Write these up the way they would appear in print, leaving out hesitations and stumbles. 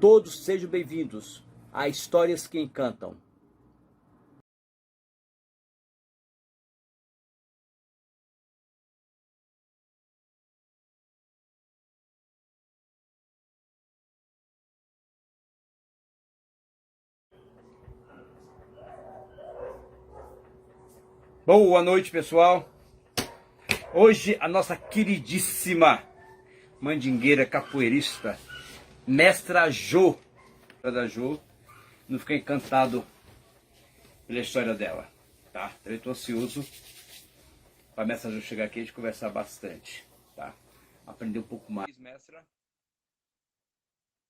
Todos sejam bem-vindos a Histórias que Encantam. Boa noite, pessoal. Hoje a nossa queridíssima mandingueira capoeirista, Mestra Jô, da Jô, não fica encantado pela história dela, tá? Eu estou ansioso para a Mestra Jô chegar aqui e a gente conversar bastante, tá? Aprender um pouco mais. Mestra.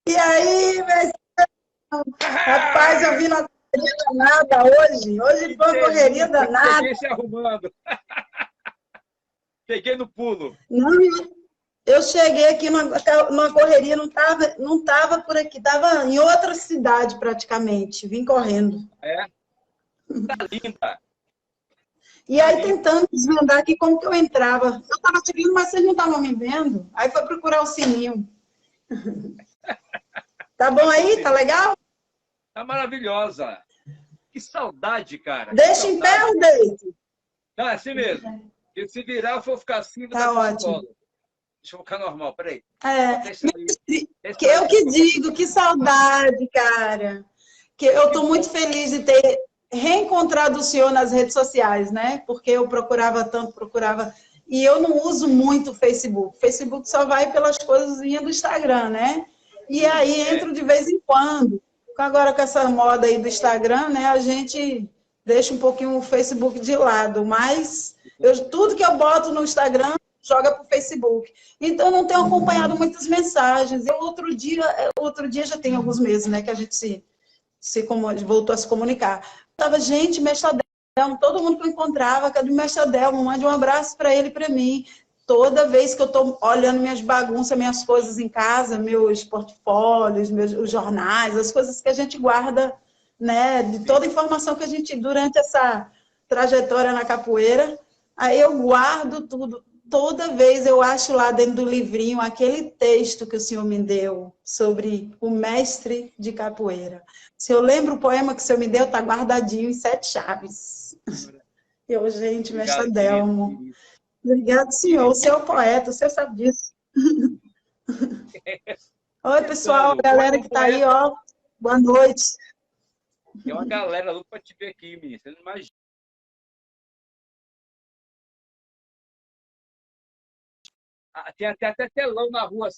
E aí, mestre? Rapaz, eu vi na correria danada hoje. Hoje foi uma correria danada. Cheguei se arrumando. Cheguei no pulo. Não, eu cheguei aqui numa correria, não tava por aqui, estava em outra cidade praticamente. Vim correndo. É? Tá linda. E aí, tentando desvendar aqui como que eu entrava. Eu estava te vendo, mas vocês não estavam me vendo. Aí foi procurar o sininho. Tá bom aí? Tá legal? Tá maravilhosa. Que saudade, cara. Deixa em pé ou deito? Não, é assim mesmo. E se virar, eu vou ficar assim. Tá ótimo. Deixa eu ficar normal, peraí. Eu que digo, que saudade, cara. Que eu estou muito feliz de ter reencontrado o senhor nas redes sociais, né? Porque eu procurava tanto, e eu não uso muito o Facebook. O Facebook só vai pelas coisas do Instagram, né? E aí entro de vez em quando. Agora com essa moda aí do Instagram, né? A gente deixa um pouquinho o Facebook de lado, mas tudo que eu boto no Instagram joga para o Facebook. Então, não tenho acompanhado muitas mensagens. Outro dia já tem alguns meses, né, que a gente voltou a se comunicar. Tava, gente, Mestre Adelmo, todo mundo que eu encontrava, cadê o Mestre Adelmo? Mande um abraço para ele e para mim. Toda vez que eu estou olhando minhas bagunças, minhas coisas em casa, meus portfólios, os jornais, as coisas que a gente guarda, né, de toda a informação que a gente, durante essa trajetória na capoeira, aí eu guardo tudo. Toda vez eu acho lá dentro do livrinho aquele texto que o senhor me deu sobre o mestre de capoeira. Se eu lembro o poema que o senhor me deu, está guardadinho em 7 chaves. Eu, gente, Mestre Adelmo. Obrigado, senhor. O senhor é poeta, o senhor sabe disso. Oi, pessoal, galera que está aí, ó. Boa noite. Tem uma galera louca para te ver aqui, menina. Você não imagina. Tem até telão na rua.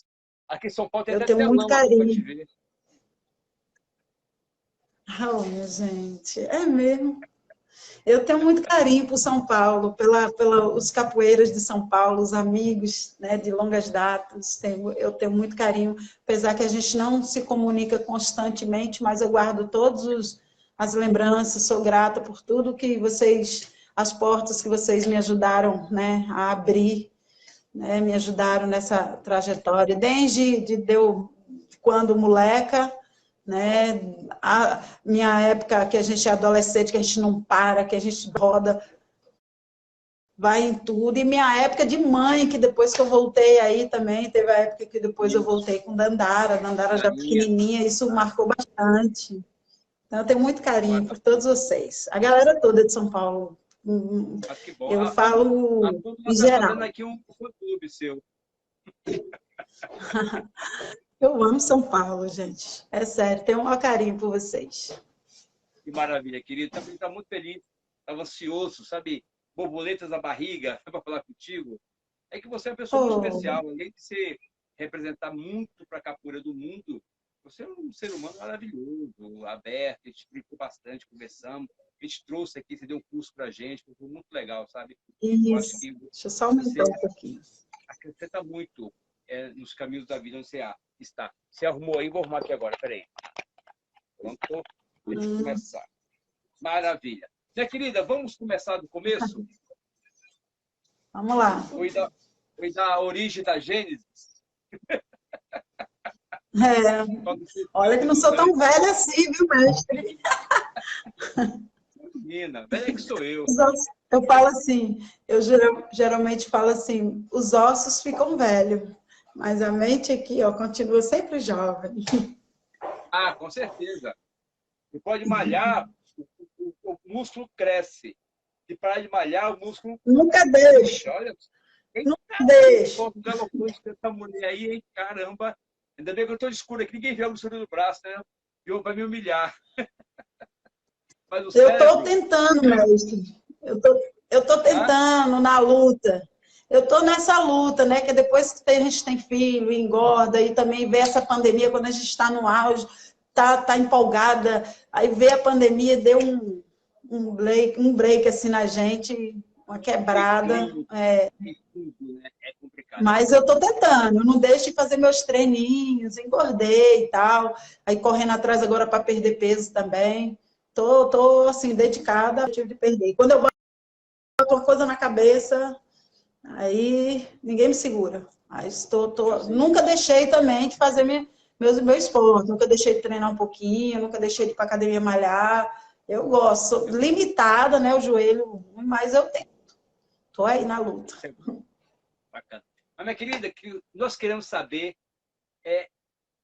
Aqui em São Paulo tem até telão muito carinho para te ver. Oh, minha gente, é mesmo. Eu tenho muito carinho por São Paulo, os capoeiras de São Paulo, os amigos, né, de longas datas. Eu tenho muito carinho, apesar que a gente não se comunica constantemente, mas eu guardo todas as lembranças, sou grata por tudo que as portas que vocês me ajudaram, né, a abrir, né, me ajudaram nessa trajetória, desde quando moleca, né? A minha época que a gente é adolescente, que a gente não para, que a gente roda, vai em tudo. E minha época de mãe, que depois que eu voltei aí também, teve a época que depois eu voltei com Dandara já pequenininha, isso marcou bastante. Então eu tenho muito carinho por todos vocês. A galera toda de São Paulo. Que bom. Eu falo em geral. Aqui um fã-clube seu. Eu amo São Paulo, gente. É sério, tenho um maior carinho por vocês. Que maravilha, querido. Também está muito feliz. Estava ansioso, sabe? Borboletas na barriga para falar contigo. É que você é uma pessoa muito especial. Além de se representar muito para a capoeira do mundo, você é um ser humano maravilhoso, aberto. A gente brincou bastante, conversamos. A gente trouxe aqui, você deu um curso para a gente. Foi muito legal, sabe? Isso. Deixa eu só aumentar um pouquinho. Acrescenta muito nos caminhos da vida onde você está. Você arrumou aí, vou arrumar aqui agora, peraí. Pronto, deixa eu começar. Maravilha. Minha querida, vamos começar do começo? Vamos lá. Foi da origem da Gênesis. Olha que não sou tão velha assim, viu, mestre? Menina, velha que sou eu. Eu falo assim, eu geralmente falo assim, os ossos ficam velhos, mas a mente aqui, ó, continua sempre jovem. Ah, com certeza. Você pode malhar, o músculo cresce. Se parar de malhar, o músculo Nunca deixo, murcha. Olha, nunca eita, deixo. um galopante dessa mulher aí, hein? Caramba. Ainda bem que eu estou escuro aqui, ninguém vê a grossura do braço, né? E vai me humilhar. Mas o Eu estou cérebro, tentando, mestre. Eu estou tá? tentando na luta. Eu estou nessa luta, né? Que depois que a gente tem filho, engorda, e também vê essa pandemia, quando a gente está no auge, tá empolgada, aí vê a pandemia, deu um break assim na gente, uma quebrada. Declínio em tudo, né? É complicado, é Mas eu estou complicado. tentando, eu não deixo de fazer meus treininhos, engordei e tal, aí correndo atrás agora para perder peso também. Tô assim, dedicada ao objetivo de perder. E quando eu boto uma coisa na cabeça, aí ninguém me segura. Mas nunca deixei também de fazer meu esporte, nunca deixei de treinar um pouquinho, nunca deixei de ir para academia malhar. Eu gosto, sou limitada, né, o joelho, mas eu tento. Tô aí na luta. Isso é bacana. Mas, minha querida, que nós queremos saber é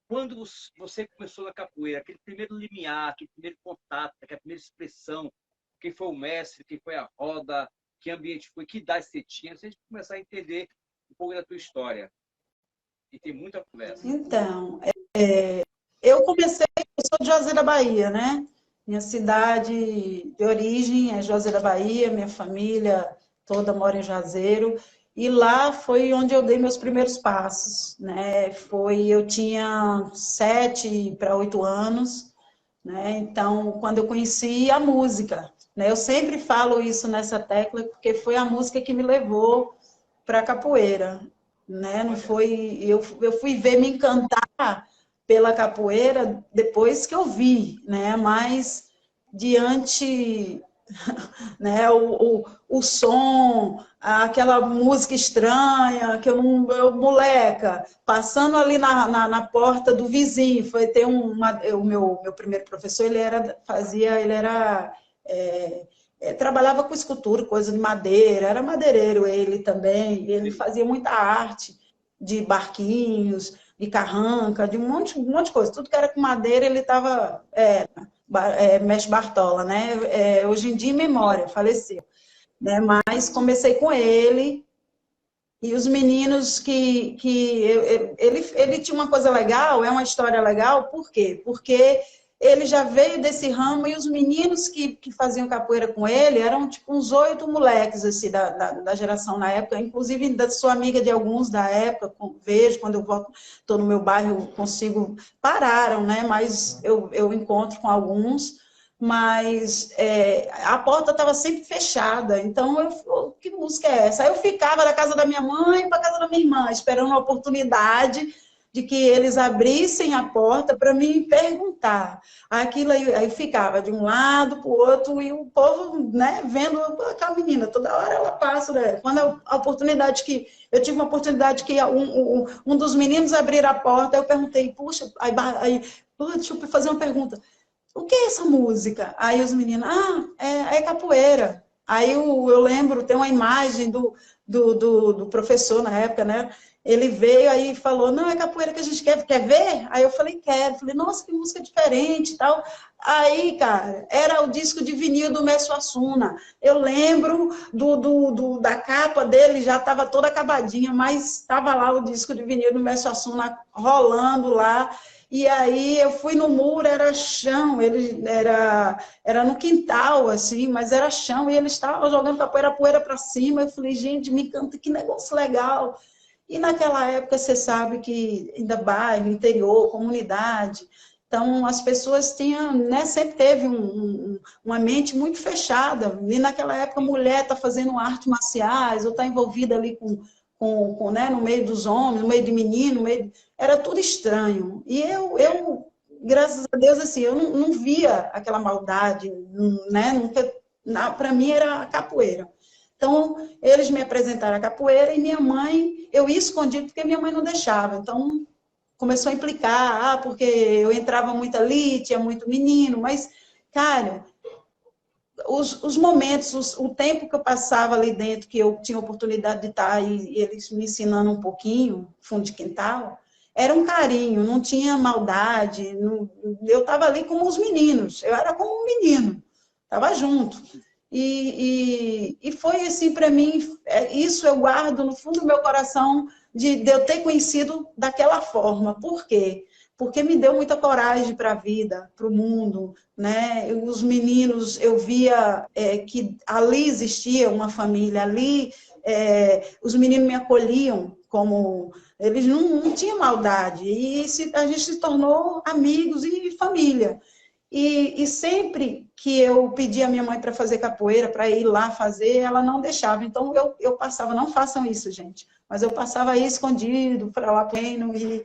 quando você começou na capoeira, aquele primeiro limiar, aquele primeiro contato, aquela primeira expressão, quem foi o mestre, quem foi a roda, que ambiente foi, que idade você tinha, se a gente começar a entender um pouco da tua história. E tem muita conversa. Então, eu comecei, eu sou de Juazeiro da Bahia, né? Minha cidade de origem é Juazeiro da Bahia, minha família toda mora em Juazeiro. E lá foi onde eu dei meus primeiros passos, né? Eu tinha 7 para 8 anos, né? Então, quando eu conheci a música, né? Eu sempre falo isso nessa tecla, porque foi a música que me levou para a capoeira, né? Não foi, eu fui ver me encantar pela capoeira depois que eu vi, né? Mas diante, né? O som, aquela música estranha que moleca, passando ali na porta do vizinho, foi ter o meu primeiro professor, ele era trabalhava com escultura, coisa de madeira, era madeireiro ele também, ele fazia muita arte de barquinhos, de carranca, de um monte de coisa, tudo que era com madeira ele estava, Mestre Bartola, né? Hoje em dia, em memória, faleceu. Né? Mas comecei com ele, e os meninos ele tinha uma coisa legal, é uma história legal, por quê? Porque ele já veio desse ramo e os meninos que faziam capoeira com ele eram tipo uns 8 moleques assim, da geração na época, inclusive sou amiga de alguns da época, vejo quando eu volto, estou no meu bairro, consigo, pararam, né? Mas eu encontro com alguns, mas a porta estava sempre fechada, então que música é essa? Aí eu ficava da casa da minha mãe para a casa da minha irmã, esperando a oportunidade de que eles abrissem a porta para me perguntar. Aquilo aí eu ficava de um lado para o outro e o povo, né, vendo aquela menina, toda hora ela passa, né? Quando a oportunidade que eu tive uma oportunidade que um dos meninos abrir a porta, eu perguntei, puxa, deixa eu fazer uma pergunta. O que é essa música? Aí os meninos, é capoeira. Aí eu lembro, tem uma imagem do professor na época, né? Ele veio aí e falou, não, é capoeira que a gente quer ver? Aí eu falei, quero. Falei, nossa, que música diferente e tal. Aí, cara, era o disco de vinil do Mestre Suassuna. Eu lembro da capa dele, já estava toda acabadinha, mas estava lá o disco de vinil do Mestre Suassuna rolando lá. E aí eu fui no muro, era chão, ele era no quintal, assim, mas era chão, e eles estavam jogando poeira para cima. Eu falei, gente, me encanta, que negócio legal. E naquela época, você sabe que ainda bairro, interior, comunidade, então as pessoas tinham, né, sempre teve uma mente muito fechada. E naquela época, a mulher está fazendo artes marciais, ou está envolvida ali né, no meio dos homens, no meio de menino, era tudo estranho. E graças a Deus, assim, eu não via aquela maldade, né? Nunca, para mim era capoeira. Então, eles me apresentaram a capoeira e minha mãe, eu ia escondido porque minha mãe não deixava. Então, começou a implicar, porque eu entrava muito ali, tinha muito menino, mas, cara, os momentos, o tempo que eu passava ali dentro, que eu tinha oportunidade de estar e eles me ensinando um pouquinho, fundo de quintal, era um carinho, não tinha maldade, eu estava ali como os meninos, eu era como um menino, estava junto. E foi assim para mim, isso eu guardo no fundo do meu coração de eu ter conhecido daquela forma. Por quê? Porque me deu muita coragem para a vida, para o mundo, né? Os meninos, eu via que ali existia uma família, ali os meninos me acolhiam como... Eles não tinham maldade, e a gente se tornou amigos e família. E sempre que eu pedia a minha mãe para fazer capoeira, para ir lá fazer, ela não deixava. Então, eu passava, não façam isso, gente, mas eu passava aí escondido, para lá pleno, e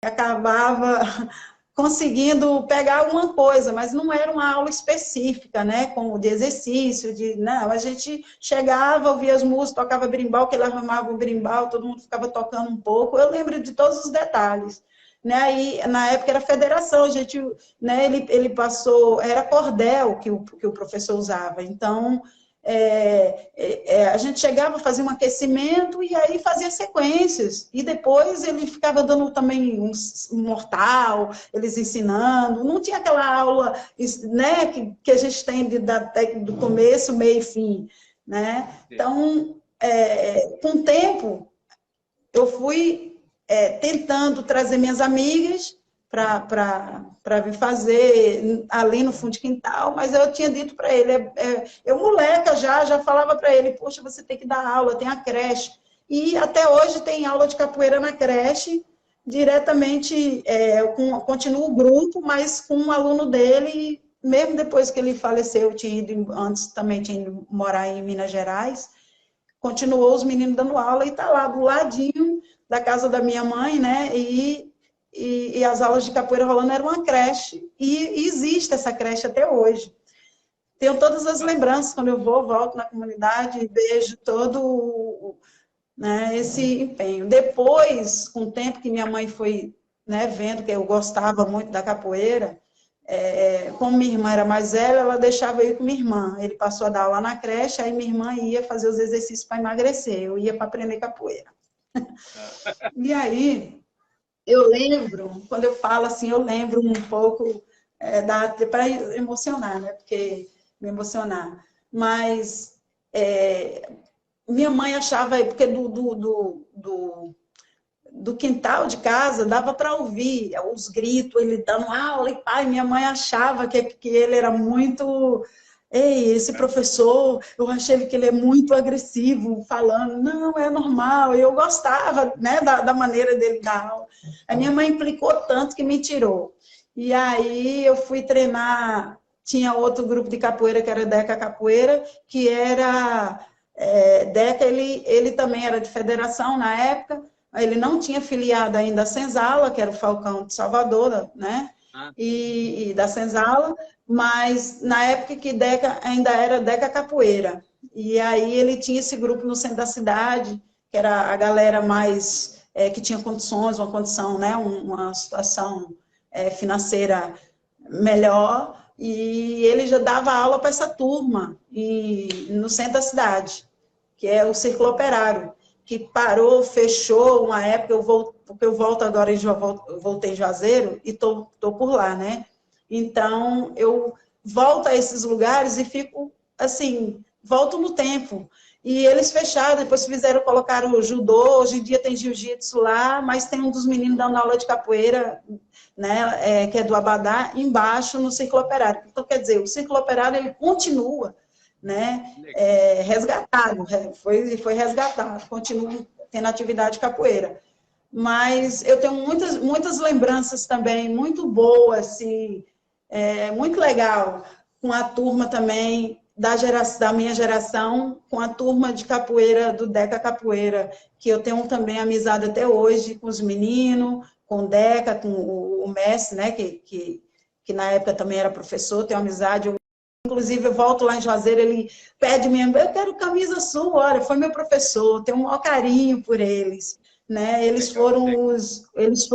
acabava conseguindo pegar alguma coisa, mas não era uma aula específica, né, como de exercício, não, a gente chegava, ouvia as músicas, tocava berimbau, que ele arrumava o berimbau, todo mundo ficava tocando um pouco, eu lembro de todos os detalhes. Né, e na época era federação, a gente, né, ele passou, era cordel que o professor usava, então a gente chegava a fazer um aquecimento e aí fazia sequências, e depois ele ficava dando também um mortal, eles ensinando, não tinha aquela aula, né, que a gente tem do começo, meio e fim, né? Então, com o tempo, eu fui tentando trazer minhas amigas para vir fazer ali no fundo de quintal, mas eu tinha dito para ele, eu moleca já falava para ele, poxa, você tem que dar aula, tem a creche, e até hoje tem aula de capoeira na creche, diretamente, continuo o grupo, mas com um aluno dele, mesmo depois que ele faleceu, eu tinha ido, antes também tinha ido morar em Minas Gerais, continuou os meninos dando aula, e está lá do ladinho da casa da minha mãe, né, e as aulas de capoeira rolando era uma creche, e existe essa creche até hoje. Tenho todas as lembranças, quando eu volto na comunidade, vejo todo, né, esse empenho. Depois, com o tempo que minha mãe foi, né, vendo que eu gostava muito da capoeira, como minha irmã era mais velha, ela deixava eu ir com minha irmã. Ele passou a dar aula na creche, aí minha irmã ia fazer os exercícios para emagrecer, eu ia para aprender capoeira. E aí, eu lembro, quando eu falo assim, eu lembro um pouco para emocionar, né? Porque me emocionar. Mas minha mãe achava, porque do quintal de casa dava para ouvir os gritos, ele dando aula, e pai, minha mãe achava que ele era muito... Ei, esse professor, eu achei que ele é muito agressivo, falando, não, é normal, eu gostava, né, da maneira dele dar aula. A minha mãe implicou tanto que me tirou. E aí eu fui treinar, tinha outro grupo de capoeira, que era Deca Capoeira, que era... Deca, ele também era de federação na época, ele não tinha filiado ainda a Senzala, que era o Falcão de Salvador, né? E da Senzala, mas na época que Deca ainda era Deca Capoeira. E aí ele tinha esse grupo no centro da cidade, que era a galera mais que tinha condições, uma condição, né? Uma situação financeira melhor, e ele já dava aula para essa turma no centro da cidade, que é o Círculo Operário, que parou, fechou uma época, porque eu volto agora, eu voltei em Juazeiro, e estou por lá, né? Então, eu volto a esses lugares e fico, assim, volto no tempo. E eles fecharam, depois colocaram o judô, hoje em dia tem jiu-jitsu lá, mas tem um dos meninos dando aula de capoeira, né, que é do Abadá, embaixo no Círculo Operário. Então, quer dizer, o Círculo Operário, ele continua, né, resgatado, foi resgatado, continua tendo atividade de capoeira. Mas eu tenho muitas lembranças também, muito boas, assim, muito legal, com a turma também da minha geração, com a turma de capoeira, do Deca Capoeira, que eu tenho também amizade até hoje com os meninos, com o Deca, com o Messi, né, que na época também era professor, tenho amizade. Inclusive, eu volto lá em Juazeiro, ele pede mesmo, eu quero camisa sua, olha, foi meu professor, tenho um maior carinho por eles, né? Eles foram os eles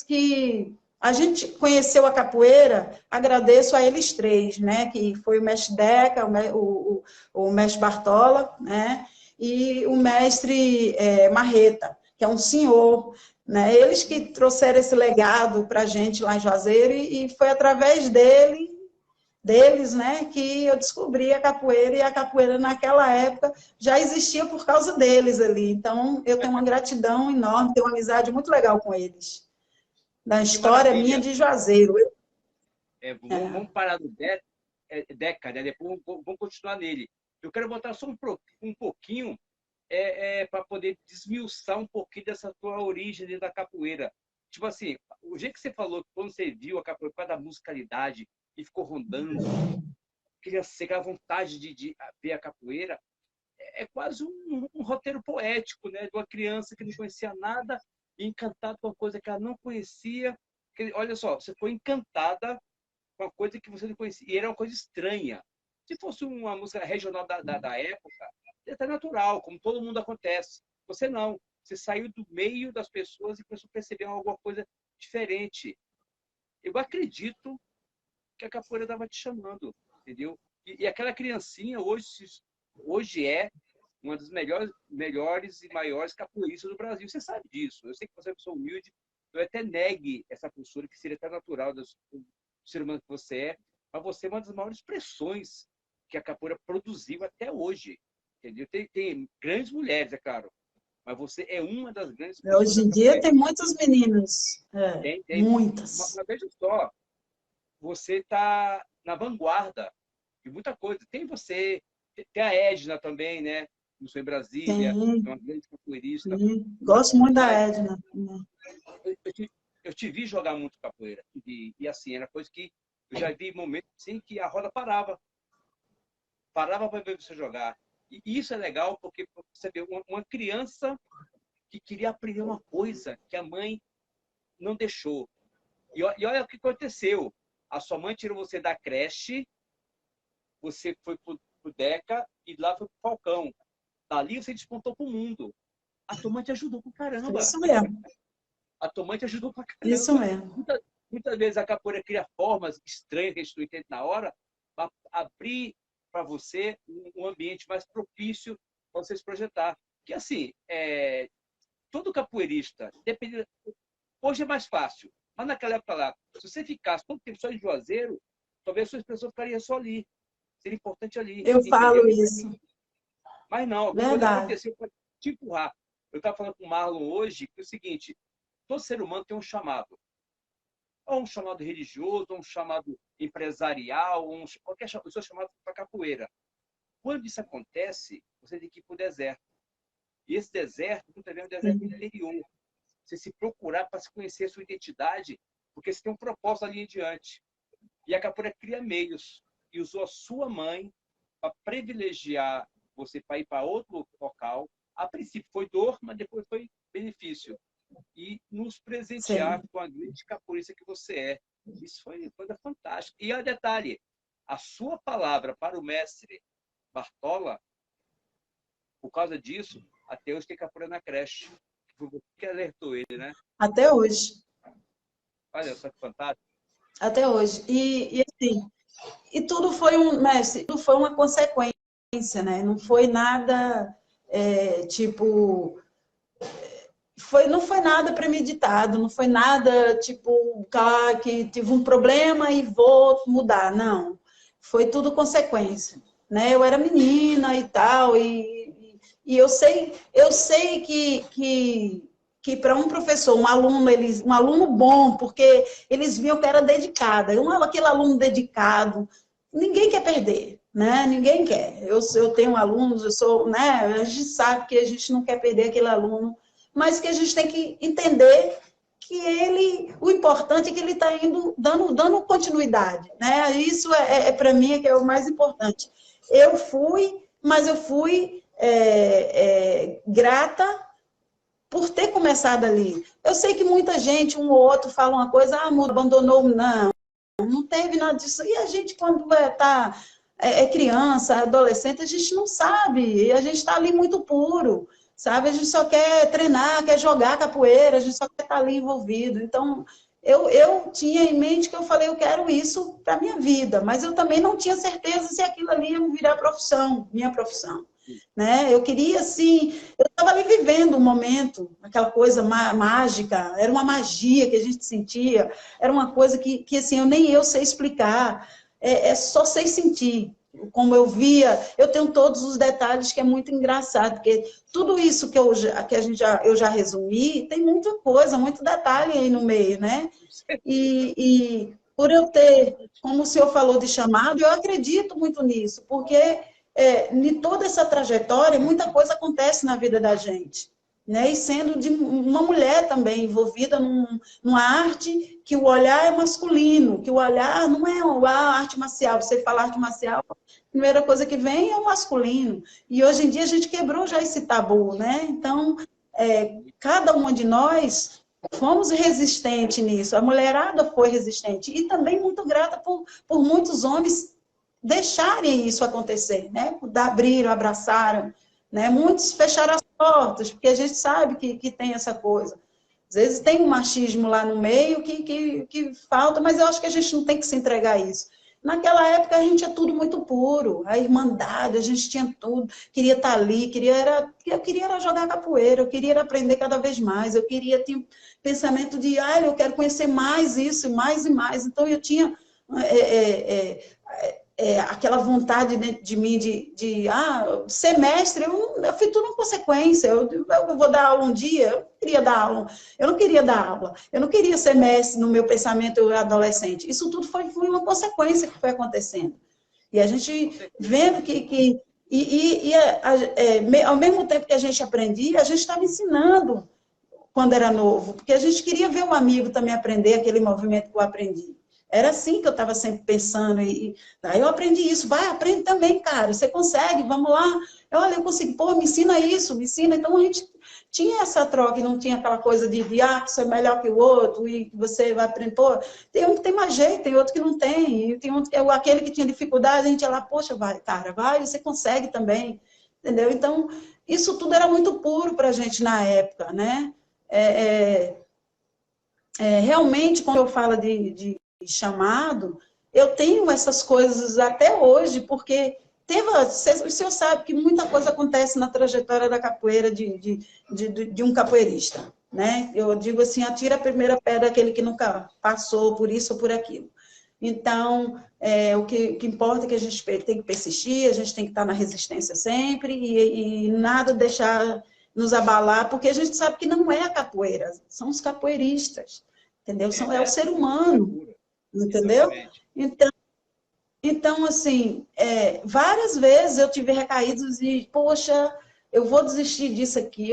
que a gente conheceu a capoeira, agradeço a eles três, né? Que foi o mestre Deca, o mestre Bartola, né? E o mestre Marreta, que é um senhor, né? Eles que trouxeram esse legado para a gente lá em Juazeiro, e foi através deles, né, que eu descobri a capoeira, e a capoeira naquela época já existia por causa deles ali. Então, eu tenho uma gratidão enorme, tenho uma amizade muito legal com eles. Da Que história minha maravilha. de Juazeiro. Vamos parar no Deca, né? Depois vamos continuar nele. Eu quero voltar só um pouquinho para poder desmiuçar um pouquinho dessa tua origem dentro da capoeira. Tipo assim, o jeito que você falou, que quando você viu a capoeira, por causa da musicalidade, e ficou rondando, aquela vontade de ver a capoeira, é quase um roteiro poético, né? De uma criança que não conhecia nada e encantada com uma coisa que ela não conhecia. Olha só, você foi encantada com uma coisa que você não conhecia, e era uma coisa estranha. Se fosse uma música regional da época, é até natural, como todo mundo acontece. Você não. Você saiu do meio das pessoas e começou a perceber alguma coisa diferente. Eu acredito que a capoeira estava te chamando, entendeu? E aquela criancinha hoje é uma das melhores e maiores capoeiristas do Brasil. Você sabe disso. Eu sei que você é uma pessoa humilde. Eu até negue essa postura que seria tão natural do ser humano que você é, mas você é uma das maiores expressões que a capoeira produziu até hoje. Entendeu? Tem grandes mulheres, é claro, mas você é uma das grandes expressões Hoje da em dia capoeira. tem muitos meninos, Tem. muitas. Mas veja só, você está na vanguarda de muita coisa. Tem você, tem a Edna também, né? Não sou em Brasília, é Tem, uma grande capoeirista. sim. Mas, Gosto muito da mas Edna. eu te vi jogar muito capoeira. E assim, era coisa que eu já vi momentos assim que a roda parava para ver você jogar. E isso é legal porque você vê uma criança que queria aprender uma coisa que a mãe não deixou. E olha o que aconteceu. A sua mãe tirou você da creche, você foi pro Deca e lá foi pro Falcão. Dali você despontou pro mundo. A tua mãe te ajudou pra caramba. Isso mesmo, A tua mãe te ajudou pra isso caramba. mesmo. Muitas vezes a capoeira cria formas estranhas que a gente não entende na hora, para abrir para você um ambiente mais propício para você se projetar. Que assim, todo capoeirista, hoje é mais fácil, mas naquela época lá, se você ficasse todo tempo só em Juazeiro, talvez a sua expressão ficaria só ali. Seria importante ali, Eu entendeu? falo isso, Mas não, alguma coisa verdade. aconteceu para te empurrar. Eu estava falando com o Marlon hoje que é o seguinte: todo ser humano tem um chamado. Ou um chamado religioso, ou um chamado empresarial, ou qualquer o seu chamado para capoeira. Quando isso acontece, você tem que ir para o deserto. E esse deserto, muitas vezes, é um deserto Sim, interior. Você se procurar para se conhecer a sua identidade, porque você tem um propósito ali em diante. E a capoeira cria meios. E usou a sua mãe para privilegiar você para ir para outro local. A princípio foi dor, mas depois foi benefício. E nos presentear sim. com a grande capoeirista que você é. Isso foi coisa fantástica. E olha detalhe, a sua palavra para o mestre Bartola, por causa disso, até hoje tem capoeira na creche. Foi você que alertou ele, né? Até hoje, Olha só que fantástico. até hoje. E assim, e tudo foi mestre, tudo foi uma consequência, né? Não foi nada, tipo, não foi nada premeditado, não foi nada tipo, que tive um problema e vou mudar, não. Foi tudo consequência, né? Eu era menina e tal, e eu sei que para um professor, um aluno bom, porque eles viam que era dedicada, aquele aluno dedicado, ninguém quer perder, né? Ninguém quer. Eu tenho alunos, né? A gente sabe que a gente não quer perder aquele aluno, mas que a gente tem que entender que o importante é que ele está indo dando continuidade, né? Isso para mim que é o mais importante. Mas eu fui grata por ter começado ali. Eu sei que muita gente, um ou outro, fala uma coisa, abandonou, não teve nada disso. E a gente, quando é criança, adolescente, a gente não sabe, e a gente está ali muito puro, sabe? A gente só quer treinar, quer jogar capoeira, a gente só quer estar ali envolvido. Então, eu tinha em mente que eu falei, eu quero isso para minha vida, mas eu também não tinha certeza se aquilo ali ia virar profissão, minha profissão. né? Eu queria, assim, eu estava ali vivendo um momento, aquela coisa mágica, era uma magia que a gente sentia, era uma coisa que assim, nem eu sei explicar, só sei sentir. Como eu via, eu tenho todos os detalhes que é muito engraçado, porque tudo isso que eu já resumi, tem muita coisa, muito detalhe aí no meio, né? E por eu ter, como o senhor falou de chamado, eu acredito muito nisso, porque em toda essa trajetória, muita coisa acontece na vida da gente. Né? E sendo de uma mulher também envolvida numa arte que o olhar é masculino, que o olhar não é uma arte marcial. Você fala arte marcial, a primeira coisa que vem é o masculino. E hoje em dia a gente quebrou já esse tabu, né? Então, cada uma de nós fomos resistentes nisso. A mulherada foi resistente. E também muito grata por muitos homens deixarem isso acontecer, né? Abriram, abraçaram, né? Muitos fecharam as portas, porque a gente sabe que tem essa coisa. Às vezes tem um machismo lá no meio que falta, mas eu acho que a gente não tem que se entregar a isso. Naquela época a gente tinha tudo muito puro, a irmandade, a gente tinha tudo, queria estar ali, eu queria era jogar capoeira, eu queria era aprender cada vez mais, eu queria ter um pensamento de, eu quero conhecer mais isso, mais e mais. Então eu tinha aquela vontade dentro de mim ser mestre, eu fui tudo uma consequência. Eu vou dar aula um dia, eu queria dar aula, eu não queria dar aula, eu não queria ser mestre no meu pensamento adolescente. Isso tudo foi uma consequência que foi acontecendo. E a gente vendo ao mesmo tempo que a gente aprendia, a gente estava ensinando quando era novo, porque a gente queria ver um amigo também aprender aquele movimento que eu aprendi. Era assim que eu estava sempre pensando. Aí eu aprendi isso. Vai, aprende também, cara. Você consegue, vamos lá. Olha, eu consigo. Pô, me ensina isso, me ensina. Então, a gente tinha essa troca e não tinha aquela coisa de que você é melhor que o outro e que você vai aprender. Pô, tem um que tem mais jeito, tem outro que não tem. E tem outro que aquele que tinha dificuldade, a gente ia lá, poxa, vai, cara, vai, você consegue também. Entendeu? Então, isso tudo era muito puro para a gente na época, né? Realmente, quando eu falo de chamado, eu tenho essas coisas até hoje, porque o senhor sabe que muita coisa acontece na trajetória da capoeira de um capoeirista, né? Eu digo assim, atira a primeira pedra aquele que nunca passou por isso ou por aquilo. Então, o que importa é que a gente tem que persistir, a gente tem que estar na resistência sempre e nada deixar nos abalar, porque a gente sabe que não é a capoeira, são os capoeiristas, entendeu? É o ser humano. Entendeu? Então assim, várias vezes eu tive recaídos e, poxa, eu vou desistir disso aqui,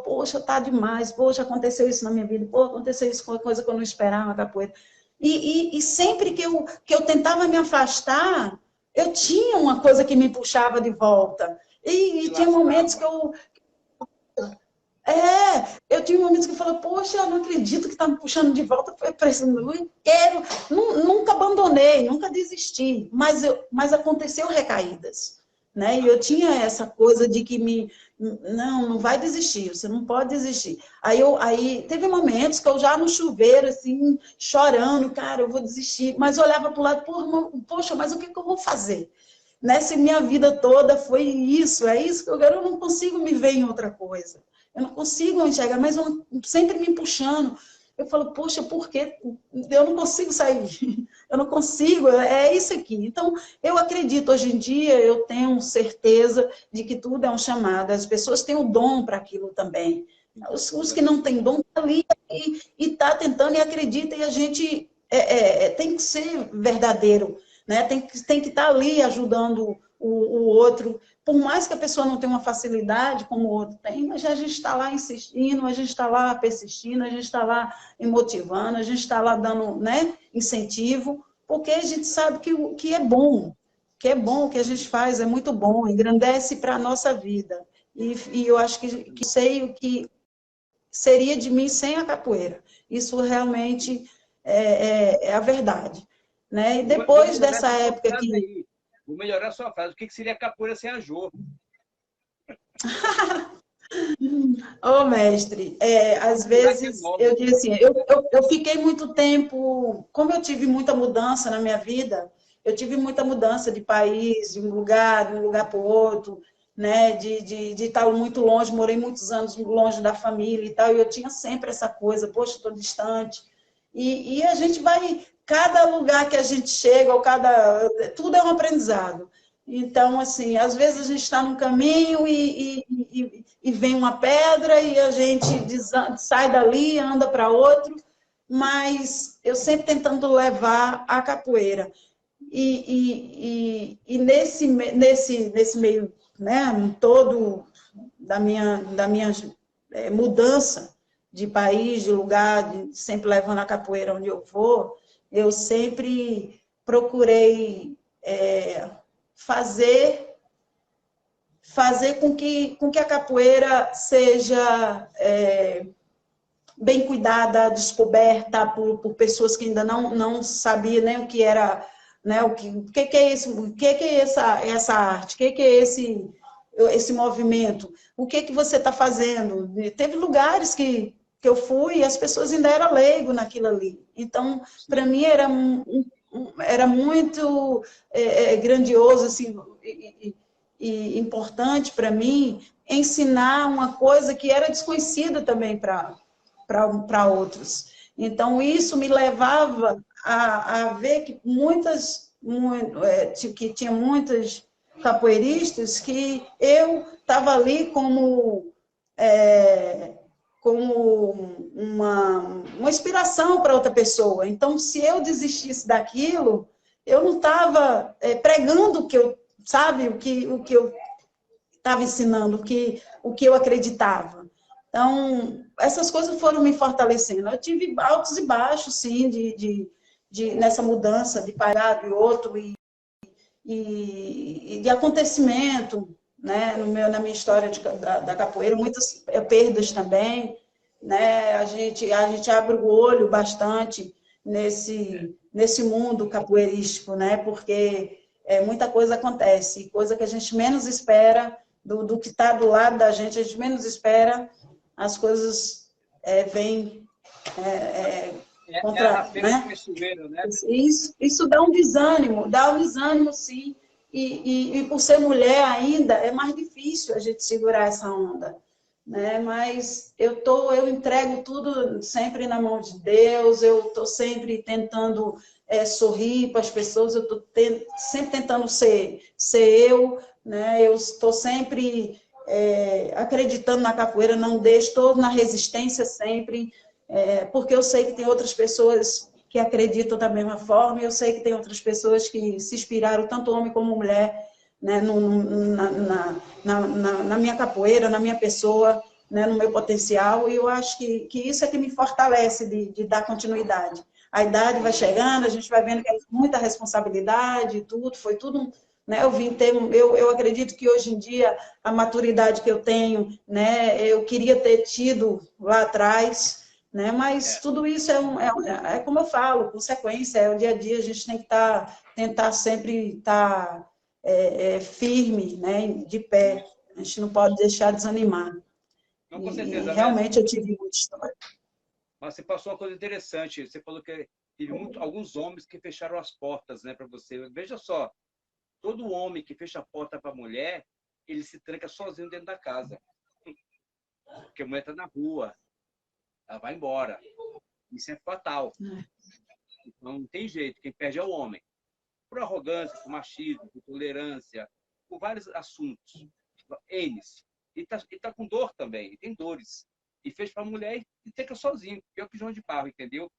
poxa, tá demais, poxa, aconteceu isso na minha vida, pô, aconteceu isso com uma coisa que eu não esperava, capoeira. E sempre que eu tentava me afastar, eu tinha uma coisa que me puxava de volta. E tinha momentos que eu tinha momentos que eu falava, poxa, eu não acredito que está me puxando de volta para isso. Não quero, nunca abandonei, nunca desisti, mas aconteceu recaídas. Né? E eu tinha essa coisa de que não vai desistir, você não pode desistir. Aí teve momentos que eu já no chuveiro, assim, chorando, cara, eu vou desistir. Mas eu olhava para o lado, poxa, mas o que eu vou fazer? Nessa minha vida toda foi isso, é isso que eu não consigo me ver em outra coisa. Eu não consigo enxergar, mas sempre me puxando. Eu falo, poxa, por quê? Eu não consigo sair. Eu não consigo, é isso aqui. Então, eu acredito, hoje em dia, eu tenho certeza de que tudo é um chamado. As pessoas têm o dom para aquilo também. Os que não têm dom, estão ali e está tentando e acredita, e a gente tem que ser verdadeiro, né? Tem que estar ali ajudando o outro, por mais que a pessoa não tenha uma facilidade como o outro tem, mas a gente está lá insistindo, a gente está lá persistindo, a gente está lá motivando, a gente está lá dando, né, incentivo, porque a gente sabe que é bom, o que a gente faz é muito bom, engrandece para a nossa vida. E eu acho que sei o que seria de mim sem a capoeira. Isso realmente é a verdade. Né? E depois dessa época que... Vou melhorar a sua frase. O que seria capoeira sem a Jô? Ô, mestre, às vezes eu digo assim, eu fiquei muito tempo, como eu tive muita mudança na minha vida, eu tive muita mudança de país, de um lugar para o outro, né, de estar muito longe, morei muitos anos longe da família e tal, e eu tinha sempre essa coisa, poxa, estou distante. E a gente vai, cada lugar que a gente chega, ou tudo é um aprendizado. Então, assim, às vezes a gente está num caminho e vem uma pedra e a gente sai dali, anda para outro, mas eu sempre tentando levar a capoeira. E nesse meio, né, todo da minha mudança de país, de lugar, sempre levando a capoeira onde eu vou, eu sempre procurei fazer com que a capoeira seja bem cuidada, descoberta por pessoas que ainda não sabiam nem o que era, né, o que é isso, o que é essa arte, o que é esse movimento, o que você está fazendo. Teve lugares que eu fui e as pessoas ainda eram leigo naquilo ali. Então, para mim, era muito grandioso assim, e importante para mim ensinar uma coisa que era desconhecida também para outros. Então, isso me levava a ver que que tinha muitas capoeiristas que eu estava ali como uma inspiração para outra pessoa. Então, se eu desistisse daquilo, eu não estava pregando o que eu, sabe, o que eu estava ensinando, o que eu acreditava. Então, essas coisas foram me fortalecendo. Eu tive altos e baixos, sim, nessa mudança de parar de outro e de acontecimento, né, na minha história da capoeira, muitas perdas também, né, a gente abre o olho bastante nesse mundo capoeirístico, né, porque muita coisa acontece, coisa que a gente menos espera, do que está do lado da gente, a gente menos espera, as coisas vêm É a contra, rasteira né? com chuveiro, né? Isso dá um desânimo, sim. E por ser mulher ainda, é mais difícil a gente segurar essa onda. Né? Mas eu entrego tudo sempre na mão de Deus, eu estou sempre tentando sorrir para as pessoas, eu estou sempre tentando ser eu, né? Eu estou sempre acreditando na capoeira, não deixo, estou na resistência sempre, porque eu sei que tem outras pessoas que acreditam da mesma forma, e eu sei que tem outras pessoas que se inspiraram, tanto homem como mulher, né, na minha capoeira, na minha pessoa, né, no meu potencial, e eu acho que isso é que me fortalece de dar continuidade. A idade vai chegando, a gente vai vendo que é muita responsabilidade, foi tudo, né, eu acredito que hoje em dia a maturidade que eu tenho, né, eu queria ter tido lá atrás, né, mas tudo isso é como eu falo, consequência, é o dia a dia, a gente tem que tentar sempre estar firme, né, de pé. A gente não pode deixar desanimar. Não, com E certeza, né? realmente eu tive muita história. Mas você passou uma coisa interessante. Você falou que teve alguns homens que fecharam as portas, né, para você. Veja só, todo homem que fecha a porta para a mulher, ele se tranca sozinho dentro da casa. Porque a mulher está na rua, ela vai embora. Isso é fatal. Então, não tem jeito. Quem perde é o homem. Por arrogância, por machismo, por tolerância, por vários assuntos. Eles. E tá com dor também, e tem dores. E fez para a mulher e fica sozinho, pior que João de Barro, entendeu?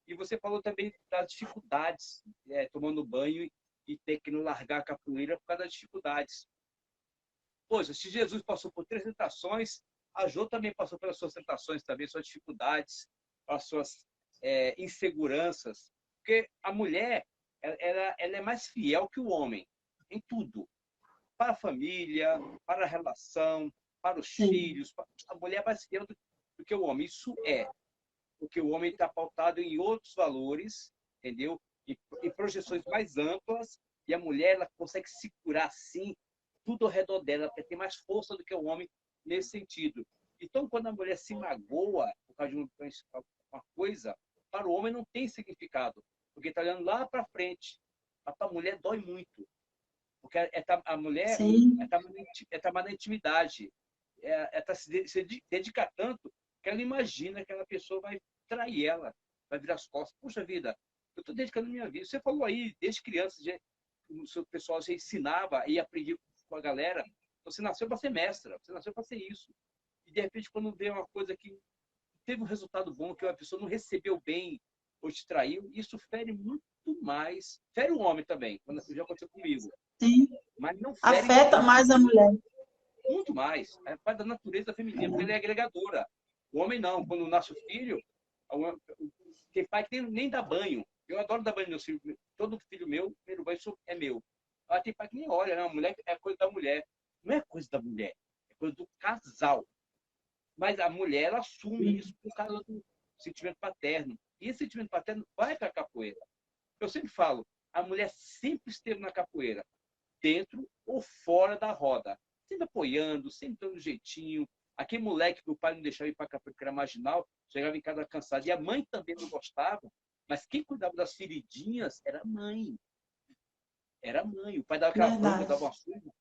E você falou também das dificuldades, tomando banho e ter que não largar a capoeira por causa das dificuldades. Poxa, se Jesus passou por 3 tentações, a Jô também passou pelas suas tentações, também suas dificuldades, as suas inseguranças. Porque a mulher, ela é mais fiel que o homem, em tudo. Para a família, para a relação, para os Sim, filhos. A mulher é mais fiel do que o homem. Isso porque o homem está pautado em outros valores, entendeu? E projeções mais amplas, e a mulher ela consegue segurar assim tudo ao redor dela, porque tem mais força do que o homem nesse sentido. Então, quando a mulher se magoa por causa de uma coisa, para o homem não tem significado, porque está olhando lá para frente. Mas para a mulher dói muito, Porque a mulher Sim. está mais na intimidade. Está se dedica tanto que ela imagina que aquela pessoa vai trair ela, vai virar as costas. Puxa vida, eu estou dedicando a minha vida. Você falou aí, desde criança, o seu pessoal já ensinava e aprendia com a galera. Você nasceu para ser mestra, você nasceu para ser isso. E, de repente, quando vê uma coisa que teve um resultado bom, que a pessoa não recebeu bem ou te traiu, isso fere muito mais. Fere o homem também, quando já aconteceu comigo. Sim. Mas não fere Afeta tanto, mais a mulher. muito mais. É parte da natureza feminina, porque ela é agregadora. O homem não. Quando nasce o filho, tem pai que nem dá banho. Eu adoro dar banho no meu filho. Todo filho meu, primeiro banho é meu. Mas tem pai que nem olha, não. A mulher é coisa da mulher. Não é coisa da mulher, é coisa do casal. Mas a mulher, ela assume isso por causa do sentimento paterno. E esse sentimento paterno vai para a capoeira. Eu sempre falo, a mulher sempre esteve na capoeira, dentro ou fora da roda. Sempre apoiando, sempre dando jeitinho. Aquele moleque que o pai não deixava ir para a capoeira, que era marginal, chegava em casa cansado. E a mãe também não gostava, mas quem cuidava das feridinhas era a mãe. Era a mãe. O pai dava aquela bronca, Verdade. dava uma surra.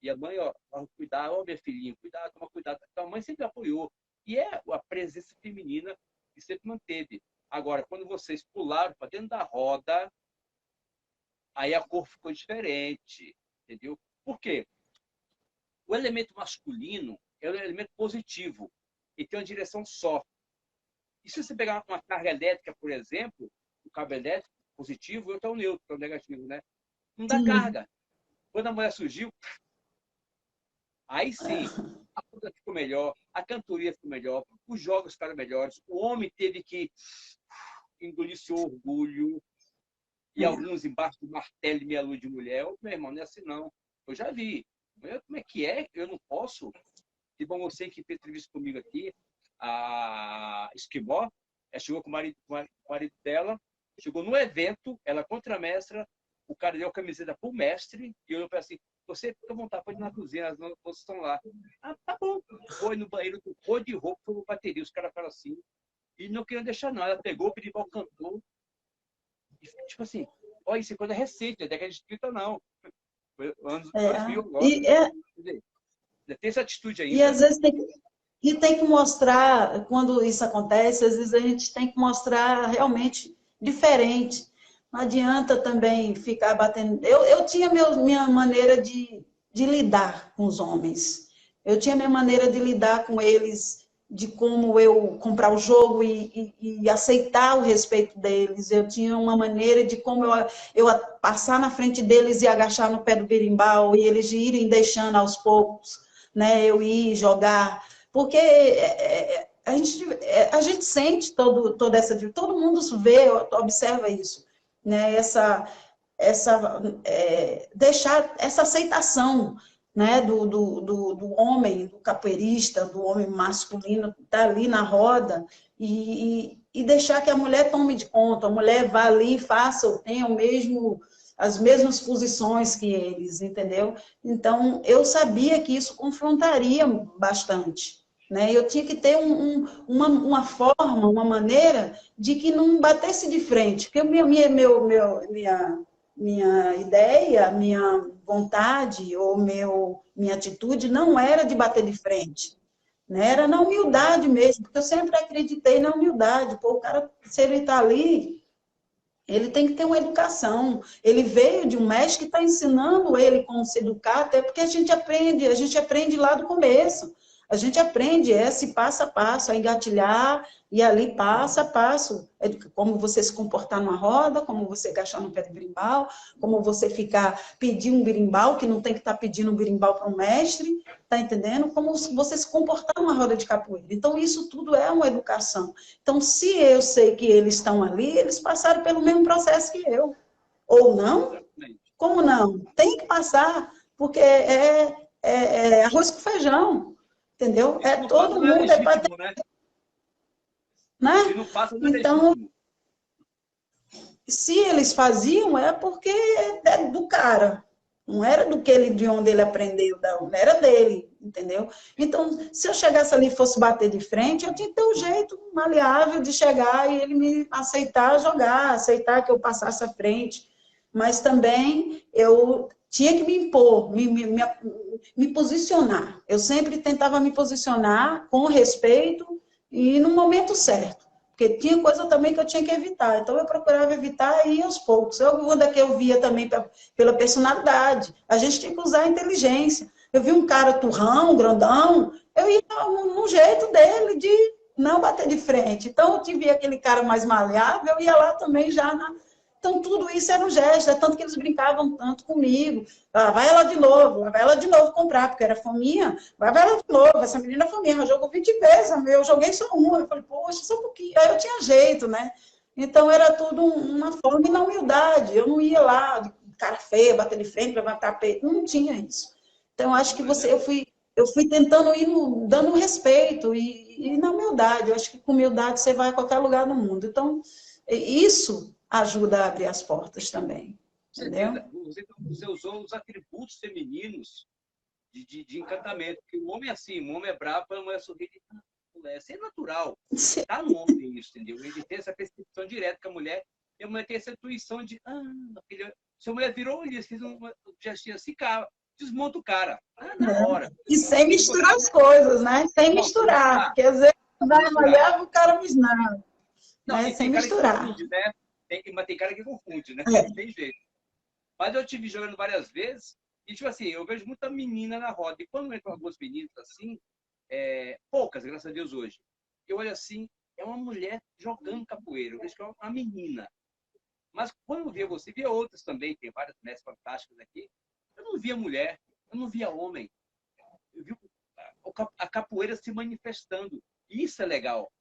E a mãe, ó, cuidar, ó, minha filhinha, cuidado, toma cuidado. Então a mãe sempre apoiou. E é a presença feminina que sempre manteve. Agora, quando vocês pularam para dentro da roda, aí a cor ficou diferente, entendeu? Por quê? O elemento masculino é um elemento positivo e tem uma direção só. E se você pegar uma carga elétrica, por exemplo, o cabo elétrico positivo, eu estou o neutro, que é o negativo, né? Não dá Sim. carga. Quando a mulher surgiu, aí sim, a coisa ficou melhor, a cantoria ficou melhor, os jogos ficaram melhores, o homem teve que engolir seu orgulho, e alguns embaixo do martelo de meia lua de mulher. Ô, meu irmão, não é assim não. Eu já vi. Como é que é? Eu não posso. E bom, você que fez entrevista comigo aqui, a Esquimó, ela chegou com o marido dela, chegou no evento, ela contramestra, o cara deu a camiseta pro mestre, e eu falei assim, você fica à vontade, pode ir na cozinha, as nossas estão lá. Ah, tá bom. Foi no banheiro, trocou de roupa, foi no bateria, os caras falaram assim, e não queriam deixar nada. Ela pegou, o berimbau cantou, e tipo assim, olha, isso é coisa recente, não é década de 30 não. Foi anos É. 2000 agora. E, é, Tem essa atitude e ainda. às vezes tem que mostrar, quando isso acontece, às vezes a gente tem que mostrar realmente diferente. Não adianta também ficar batendo. Eu tinha minha maneira de lidar com os homens. Eu tinha minha maneira de lidar com eles, de como eu comprar o jogo e aceitar o respeito deles. Eu tinha uma maneira de como eu passar na frente deles e agachar no pé do berimbau, e eles irem deixando aos poucos, né, eu ir jogar. Porque a gente sente toda essa... Todo mundo vê, observa isso, né? Deixar essa aceitação, né, do homem, do capoeirista, do homem masculino que está ali na roda, e deixar que a mulher tome de conta, a mulher vá ali e faça, tenha as mesmas posições que eles, entendeu? Então, eu sabia que isso confrontaria bastante, né? Eu tinha que ter uma forma, uma maneira de que não batesse de frente, porque minha ideia, minha vontade ou minha atitude não era de bater de frente, né? Era na humildade mesmo, porque eu sempre acreditei na humildade. Pô, o cara, se ele está ali, ele tem que ter uma educação. Ele veio de um mestre que está ensinando ele como se educar, até porque a gente aprende lá do começo. A gente aprende esse passo a passo, a engatilhar, e ali passo a passo, como você se comportar numa roda, como você agachar no pé do berimbau, como você pedir um berimbau, que não tem que estar pedindo um berimbau para um mestre, tá entendendo? Como você se comportar numa roda de capoeira. Então, isso tudo é uma educação. Então, se eu sei que eles estão ali, eles passaram pelo mesmo processo que eu. Ou não? Como não? Tem que passar, porque é arroz com feijão, entendeu? E se não passa, Todo não é mundo para ter, legítimo, né? né? Se não passa, não é Então, legítimo. se eles faziam, é porque é do cara. Não era de onde ele aprendeu, não. Era dele, entendeu? Então, se eu chegasse ali e fosse bater de frente, eu tinha que ter um jeito maleável de chegar e ele me aceitar jogar, aceitar que eu passasse à frente. Mas também eu tinha que me impor, me posicionar. Eu sempre tentava me posicionar com respeito e no momento certo. Porque tinha coisa também que eu tinha que evitar. Então, eu procurava evitar e ir aos poucos. Quando é que eu via também pela personalidade. A gente tinha que usar a inteligência. Eu vi um cara turrão, grandão, eu ia no jeito dele de não bater de frente. Então, eu tive aquele cara mais maleável, eu ia lá também já na... Então, tudo isso era um gesto, é tanto que eles brincavam tanto comigo. Ah, vai ela de novo, vai ela de novo comprar, porque era fominha. Vai ela de novo, essa menina é fominha, ela jogou 20 vezes, eu joguei só uma. Eu falei, poxa, só um pouquinho. Aí eu tinha jeito, né? Então, era tudo uma forma e na humildade. Eu não ia lá, de cara feia, bater de frente, levantar peito, não tinha isso. Então, acho que eu fui tentando ir dando respeito e na humildade. Eu acho que com humildade você vai a qualquer lugar no mundo. Então, isso ajuda a abrir as portas também. Entendeu? Você usou os atributos femininos de encantamento. Porque o homem é assim, o homem é bravo, a mulher sorri. Isso é natural. Está no homem isso, entendeu? Ele tem essa percepção direta com a mulher, e a mulher tem essa intuição de, se a mulher virou, ele fez um gestinho assim, cara, desmonta o cara. Na hora. E sem misturar as coisas, né? Sem misturar. Porque às vezes vai mulher, o cara me não. Não, né? Sem misturar. Confunde, né? Mas tem cara que confunde, né? É. Não tem jeito. Mas eu tive jogando várias vezes, e tipo assim, eu vejo muita menina na roda. E quando entram algumas meninas assim, poucas, graças a Deus, hoje, eu olho assim, é uma mulher jogando capoeira. Eu vejo que é uma menina. Mas quando eu via você, via outras também, tem várias mulheres fantásticas aqui, eu não via mulher, eu não via homem. Eu vi a capoeira se manifestando. E isso é legal.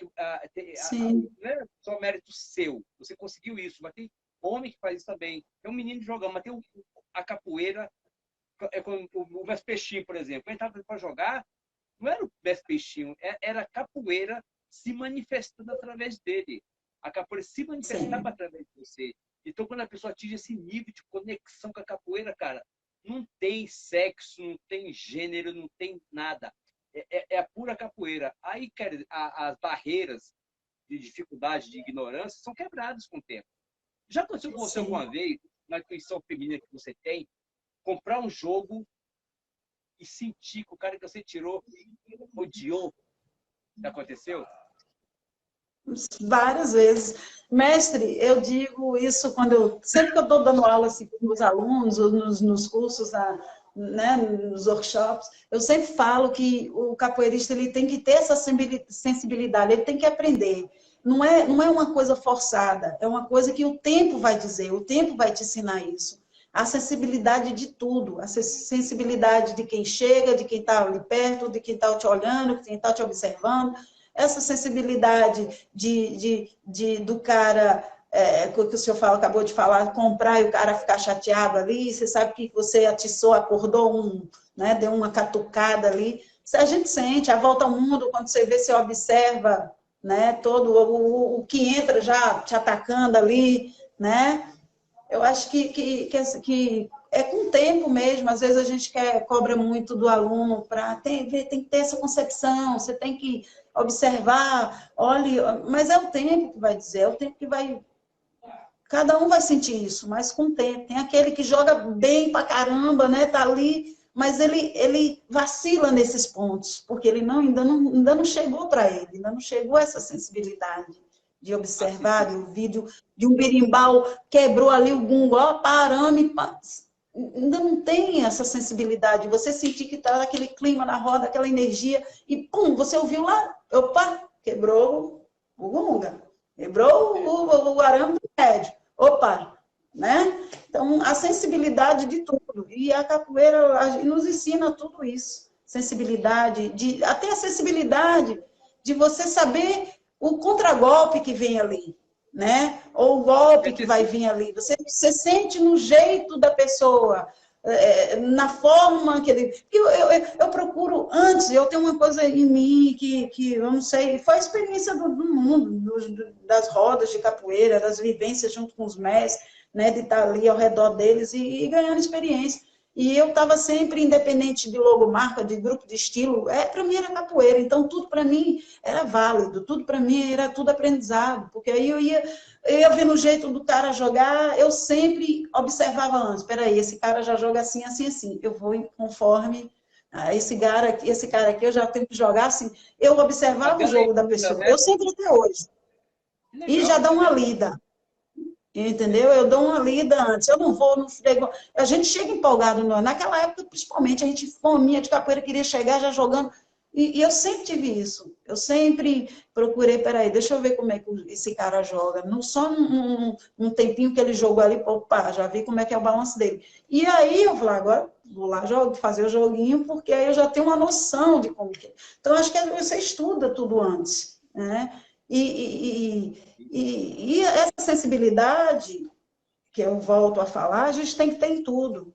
Não é só mérito seu, você conseguiu isso, mas tem homem que faz isso também. Tem um menino jogando, mas tem a capoeira, o mestre Peixinho, por exemplo. Quando estava para jogar, não era o mestre Peixinho, era a capoeira se manifestando através dele. A capoeira se manifestava através de você. Então, quando a pessoa atinge esse nível de conexão com a capoeira, cara, não tem sexo, não tem gênero, não tem nada. É a pura capoeira. Aí, cara, as barreiras de dificuldade, de ignorância, são quebradas com o tempo. Já aconteceu com você alguma vez, na intuição feminina que você tem, comprar um jogo e sentir que o cara que você tirou odiou? Já aconteceu? Várias vezes. Mestre, eu digo isso sempre que eu estou dando aula assim, com os alunos, ou nos cursos, né, nos workshops, eu sempre falo que o capoeirista ele tem que ter essa sensibilidade, ele tem que aprender. Não é uma coisa forçada, é uma coisa que o tempo vai dizer, o tempo vai te ensinar isso. A sensibilidade de tudo, a sensibilidade de quem chega, de quem está ali perto, de quem está te olhando, de quem está te observando, essa sensibilidade do cara, que o senhor acabou de falar, comprar e o cara ficar chateado ali, você sabe que você atiçou, acordou, né, deu uma catucada ali. A gente sente, a volta ao mundo, quando você vê, você observa, né, todo o que entra já te atacando ali, né? Eu acho que é com o tempo mesmo, às vezes a gente cobra muito do aluno tem que ter essa concepção, você tem que observar, olha, mas é o tempo que vai dizer, é o tempo que vai... Cada um vai sentir isso, mas com o tempo. Tem aquele que joga bem pra caramba, né, tá ali, mas ele vacila nesses pontos, porque ele ainda não chegou para ele, ainda não chegou essa sensibilidade de observar, de ouvir, de um berimbau, quebrou ali o gungo, ó, parame, ainda não tem essa sensibilidade. Você sentir que está aquele clima na roda, aquela energia, e pum, você ouviu lá, opa, quebrou o gunga, quebrou o arame do médio, opa, né? Então, a sensibilidade de tudo, e a capoeira nos ensina tudo isso, sensibilidade, até a sensibilidade de você saber o contragolpe que vem ali, né? Ou o golpe que vai vir ali. Você sente no jeito da pessoa, na forma que ele... Eu procuro, antes, eu tenho uma coisa em mim que eu não sei, foi a experiência do mundo, das rodas de capoeira, das vivências junto com os mestres, né? De estar ali ao redor deles e ganhando experiência. E eu estava sempre independente de logomarca, de grupo de estilo, para mim era capoeira, então tudo para mim era válido, tudo para mim era tudo aprendizado, porque aí eu ia vendo o jeito do cara jogar, eu sempre observava antes, espera aí, esse cara já joga assim, assim, assim, eu vou conforme esse cara aqui eu já tenho que jogar assim, eu observava Fazer o a jogo da leitura, pessoa, né? eu sempre até hoje, Que e já legal, dá que uma legal. lida. Entendeu? Eu dou uma lida antes. Eu não vou, não chego. A gente chega empolgado. Naquela época, principalmente, a gente, fominha de capoeira, queria chegar já jogando. E eu sempre tive isso. Eu sempre procurei, peraí, deixa eu ver como é que esse cara joga. Não só um tempinho que ele jogou ali, opa, já vi como é que é o balanço dele. E aí eu falei, agora vou lá fazer o joguinho, porque aí eu já tenho uma noção de como que é. Então, acho que você estuda tudo antes, né? E essa sensibilidade, que eu volto a falar, a gente tem que ter em tudo,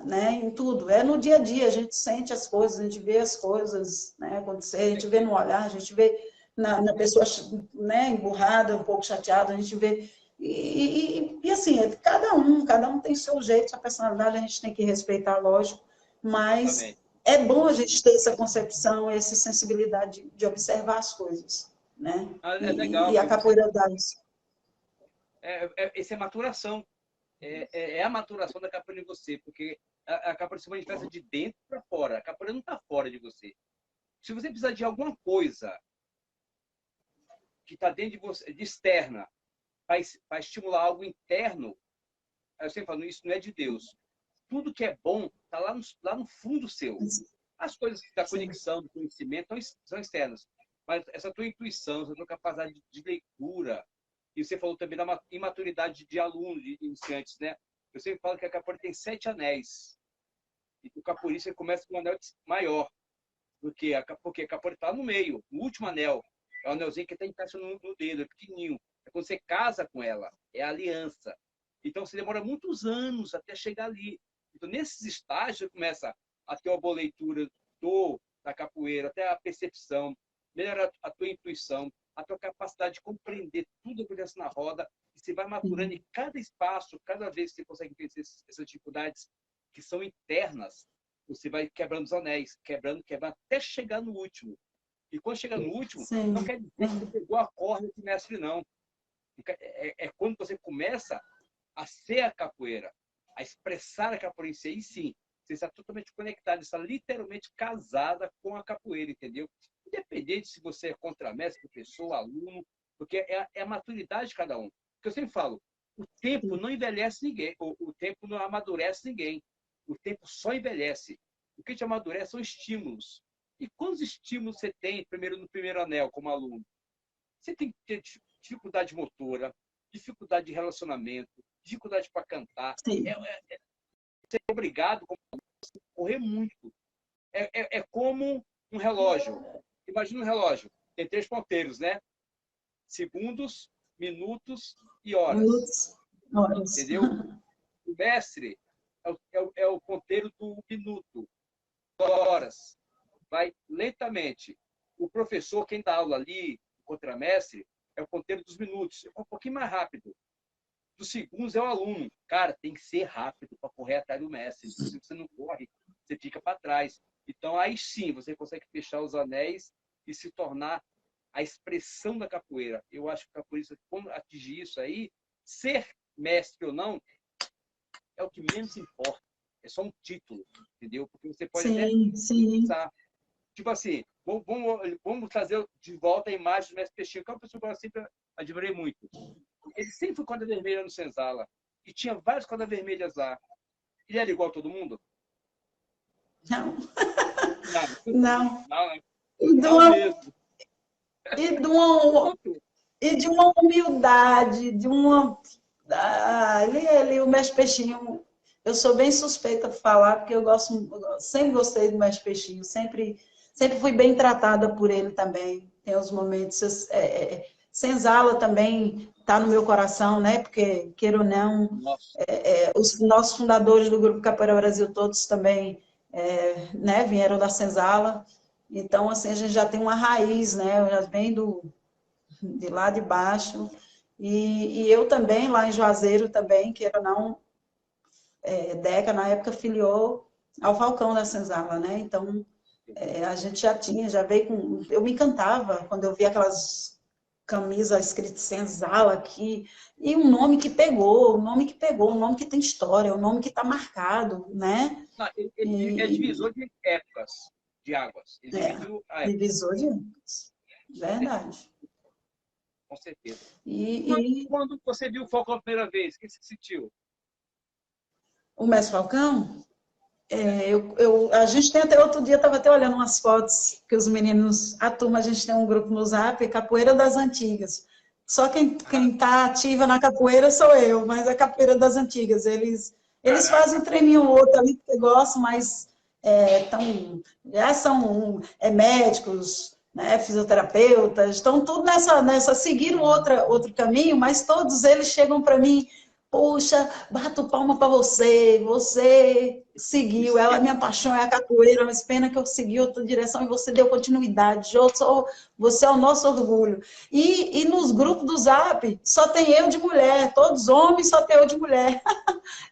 né? Em tudo. É no dia a dia, a gente sente as coisas, a gente vê as coisas, né, acontecer, a gente vê no olhar, a gente vê na pessoa, né, emburrada, um pouco chateada, a gente vê. E assim, cada um tem seu jeito, sua personalidade, a gente tem que respeitar, lógico, mas Exatamente. é bom a gente ter essa concepção, essa sensibilidade de observar as coisas, né? Ah, é E legal, a porque você. capoeira dá isso. Essa é maturação. É a maturação da capoeira em você, porque a capoeira se manifesta de dentro para fora. A capoeira não está fora de você. Se você precisar de alguma coisa que está dentro de você, de externa, para estimular algo interno, eu sempre falo, isso não é de Deus. Tudo que é bom está lá no fundo seu. As coisas da Sim. conexão, do conhecimento, são externas. Mas essa tua intuição, essa tua capacidade de leitura, e você falou também da imaturidade de aluno, de iniciantes, né? Eu sempre falo que a capoeira tem 7 anéis. E o capoeirista começa com um anel maior. Porque a capoeira está no meio, no último anel. É o anelzinho que está encaixa no dedo, é pequenininho. É quando você casa com ela, é a aliança. Então, você demora muitos anos até chegar ali. Então, nesses estágios, você começa a ter uma boa leitura da capoeira, até a percepção, melhorar a tua intuição, a tua capacidade de compreender tudo que acontece na roda, e você vai maturando em cada espaço, cada vez que você consegue vencer essas dificuldades que são internas, você vai quebrando os anéis, quebrando, até chegar no último. E quando chega no último, não Sim. quer dizer que você pegou a corda de mestre, não. É quando você começa a ser a capoeira, a expressar a capoeira em si, aí sim, você está totalmente conectado, está literalmente casada com a capoeira, entendeu? Independente se você é contramestre, professor, aluno, porque é a maturidade de cada um. Porque eu sempre falo, o tempo não envelhece ninguém, o tempo não amadurece ninguém. O tempo só envelhece. O que te amadurece são estímulos. E quantos estímulos você tem, primeiro no primeiro anel, como aluno? Você tem que ter dificuldade motora, dificuldade de relacionamento, dificuldade para cantar. Sim. Você é obrigado a correr muito. É como um relógio. Imagina um relógio. Tem 3 ponteiros, né? Segundos, minutos e horas. Minutos, horas. Entendeu? O mestre é o ponteiro do minuto, horas. Vai lentamente. O professor, quem dá aula ali, o contramestre, é o ponteiro dos minutos. É um pouquinho mais rápido. Dos segundos é o aluno. Cara, tem que ser rápido para correr atrás do mestre. Se você não corre, você fica para trás. Então, aí sim, você consegue fechar os anéis e se tornar a expressão da capoeira. Eu acho que a capoeira, quando atingir isso aí, ser mestre ou não, é o que menos importa. É só um título, entendeu? Porque você pode até Sim, sim. usar. Tipo assim, vamos trazer de volta a imagem do mestre Peixinho, que é uma pessoa que eu sempre admirei muito. Ele sempre foi corda vermelha no Senzala. E tinha várias cordas vermelhas lá. Ele era igual a todo mundo? Não, Não, não. não, E de não uma, mesmo. e de uma, e de uma humildade, de uma. O mestre Peixinho, eu sou bem suspeita de falar, porque sempre gostei do mestre Peixinho, sempre fui bem tratada por ele também. Tem os momentos. Senzala também está no meu coração, né? Porque, queira ou não, Nossa, os nossos fundadores do Grupo Capoeira Brasil, todos também né, vieram da Senzala. Então, assim, a gente já tem uma raiz, né? Já vem de lá de baixo. E eu também, lá em Juazeiro também, queira ou não, Deca, na época, filiou ao Falcão da Senzala, né? Então, a gente já veio com... Eu me encantava quando eu via aquelas camisas escritas Senzala aqui, e um nome que pegou, um nome que tem história, um nome que está marcado, né? Não, ele é divisor de épocas, de águas. Ele dividiu a época. Divisor de águas. Verdade. Com certeza. E quando você viu o Falcão a primeira vez, o que você sentiu? o Mestre Falcão, a gente tem até outro dia, estava até olhando umas fotos que os meninos, a turma, a gente tem um grupo no Zap, Capoeira das Antigas. Só quem está ativa na capoeira sou eu, mas é Capoeira das Antigas. Eles fazem um treininho ou outro ali que eu gosto, mas já são médicos, né, fisioterapeutas, estão tudo seguiram outro caminho, mas todos eles chegam para mim: poxa, bato palma para você seguiu, minha paixão é a capoeira, mas pena que eu segui outra direção e você deu continuidade, você é o nosso orgulho. E nos grupos do Zap, só tem eu de mulher, todos homens, só tem eu de mulher.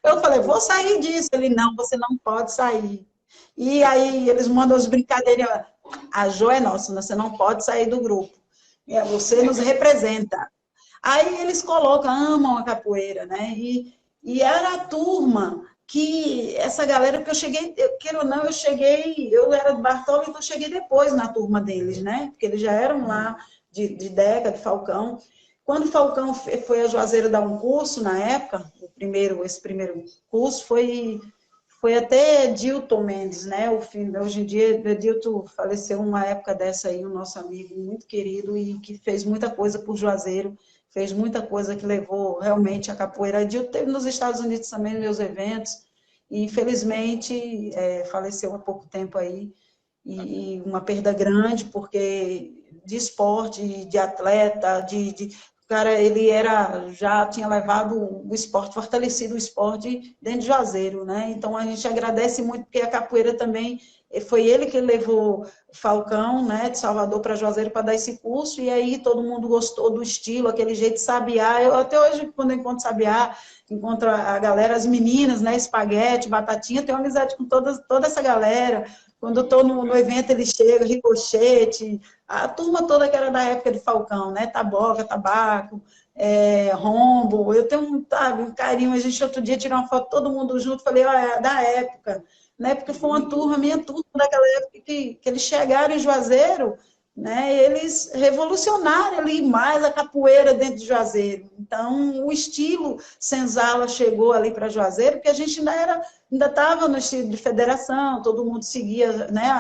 Eu falei, vou sair disso. Ele, não, você não pode sair. E aí eles mandam as brincadeiras, a Jo é nossa, você não pode sair do grupo, você nos representa. Aí eles colocam, amam a capoeira, né? E era a turma que, essa galera, que eu cheguei, queira ou não, eu era de Bartolo, então eu cheguei depois na turma deles, né? Porque eles já eram lá de Deca, de Falcão. Quando o Falcão foi a Juazeiro dar um curso, na época, esse primeiro curso, foi até Dilton Mendes, né? Hoje em dia, Dilton faleceu uma época dessa aí, um nosso amigo muito querido e que fez muita coisa por Juazeiro, fez muita coisa que levou realmente a capoeira. Dilton teve nos Estados Unidos também, nos meus eventos, e infelizmente faleceu há pouco tempo aí, e uma perda grande, porque de esporte, de atleta, cara, ele já tinha levado o esporte, fortalecido o esporte dentro de Juazeiro, né? Então a gente agradece muito, porque a capoeira também, foi ele que levou o Falcão, né, de Salvador para Juazeiro para dar esse curso, e aí todo mundo gostou do estilo, aquele jeito de sabiá. Eu até hoje, quando eu encontro sabiá, encontro a galera, as meninas, né, espaguete, batatinha, tenho amizade com toda essa galera. Quando eu estou no evento, eles chegam, ricochete, a turma toda que era da época de Falcão, né? Taboca, tabaco, rombo. Eu tenho um carinho. A gente outro dia tirou uma foto, todo mundo junto, falei, da época, né? Porque foi uma turma, minha turma daquela época que eles chegaram em Juazeiro, né? Eles revolucionaram ali mais a capoeira dentro de Juazeiro. Então, o estilo Senzala chegou ali para Juazeiro, porque a gente ainda estava no estilo de federação, todo mundo seguia, né,